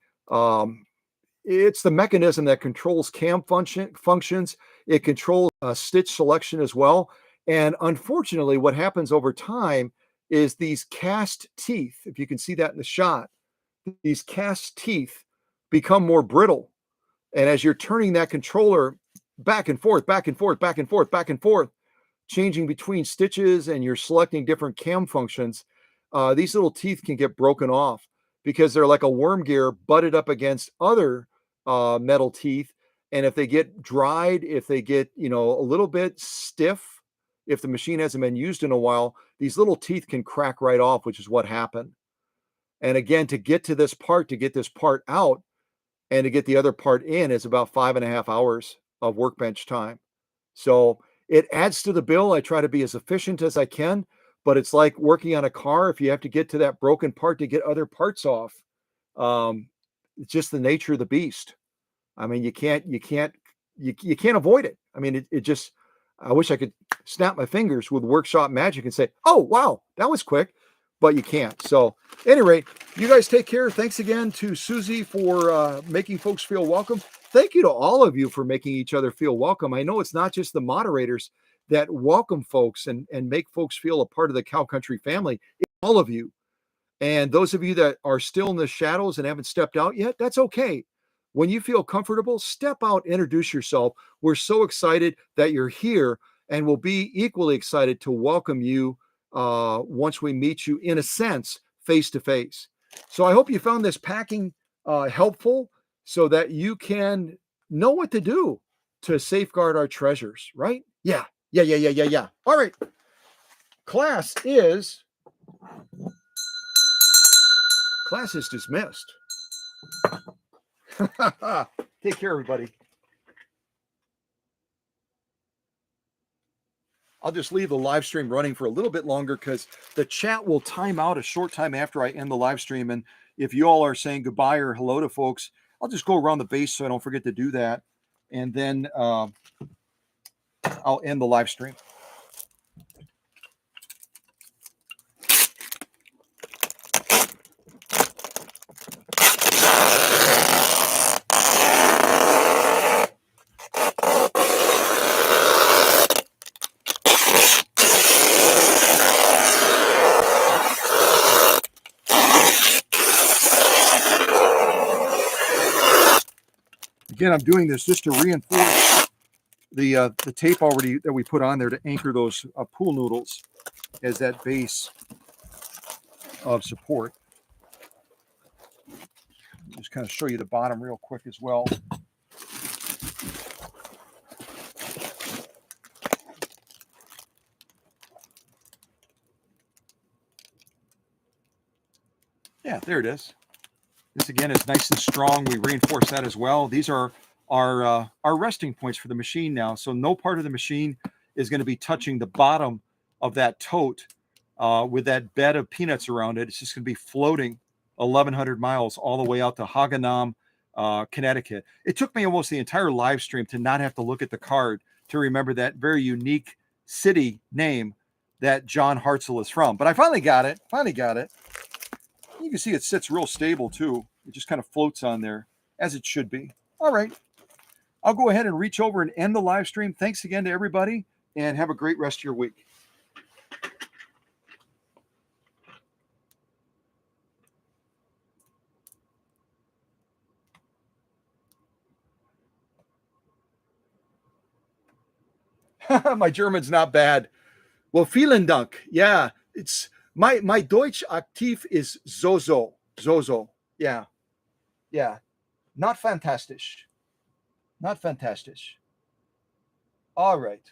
it's the mechanism that controls cam functions. It controls stitch selection as well. And unfortunately, what happens over time is these cast teeth, if you can see that in the shot, these cast teeth become more brittle. And as you're turning that controller back and forth, changing between stitches and you're selecting different cam functions, these little teeth can get broken off because they're like a worm gear butted up against other metal teeth. And if they get dried, if they get, a little bit stiff, if the machine hasn't been used in a while, these little teeth can crack right off, which is what happened. And again, to get this part out and to get the other part in is about 5.5 hours of workbench time. So it adds to the bill. I try to be as efficient as I can, but it's like working on a car. If you have to get to that broken part to get other parts off, it's just the nature of the beast. I mean, you can't avoid it. I mean, it just, I wish I could snap my fingers with workshop magic and say, oh, wow, that was quick. but you can't. So, at any rate, you guys take care. Thanks again to Susie for making folks feel welcome. Thank you to all of you for making each other feel welcome. I know it's not just the moderators that welcome folks and make folks feel a part of the Cow Country family. It's all of you. And those of you that are still in the shadows and haven't stepped out yet, that's okay. When you feel comfortable, step out, introduce yourself. We're so excited that you're here, and we'll be equally excited to welcome you once we meet you, in a sense, face to face. So I hope you found this packing helpful so that you can know what to do to safeguard our treasures, right? Yeah. All right. Class is dismissed. Take care, everybody. I'll just leave the live stream running for a little bit longer because the chat will time out a short time after I end the live stream. And if you all are saying goodbye or hello to folks, I'll just go around the base so I don't forget to do that. And then I'll end the live stream. Again, I'm doing this just to reinforce the tape already that we put on there to anchor those pool noodles as that base of support. Just kind of show you the bottom real quick as well. Yeah, there it is. This again is nice and strong. We reinforce that as well. These are our resting points for the machine now. So no part of the machine is going to be touching the bottom of that tote with that bed of peanuts around it. It's just going to be floating 1,100 miles all the way out to Haganom, Connecticut. It took me almost the entire live stream to not have to look at the card to remember that very unique city name that John Hartzell is from. But I finally got it. You can see it sits real stable too. It just kind of floats on there as it should be. All right. I'll go ahead and reach over and end the live stream. Thanks again to everybody, and have a great rest of your week. My German's not bad. Well, vielen Dank. Yeah, it's my Deutsch aktiv is Zozo. Yeah. Not fantastic. All right.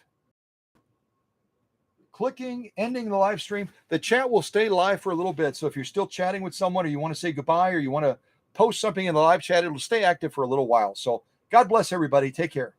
Clicking, ending the live stream. The chat will stay live for a little bit. So if you're still chatting with someone, or you want to say goodbye, or you want to post something in the live chat, it'll stay active for a little while. So God bless everybody. Take care.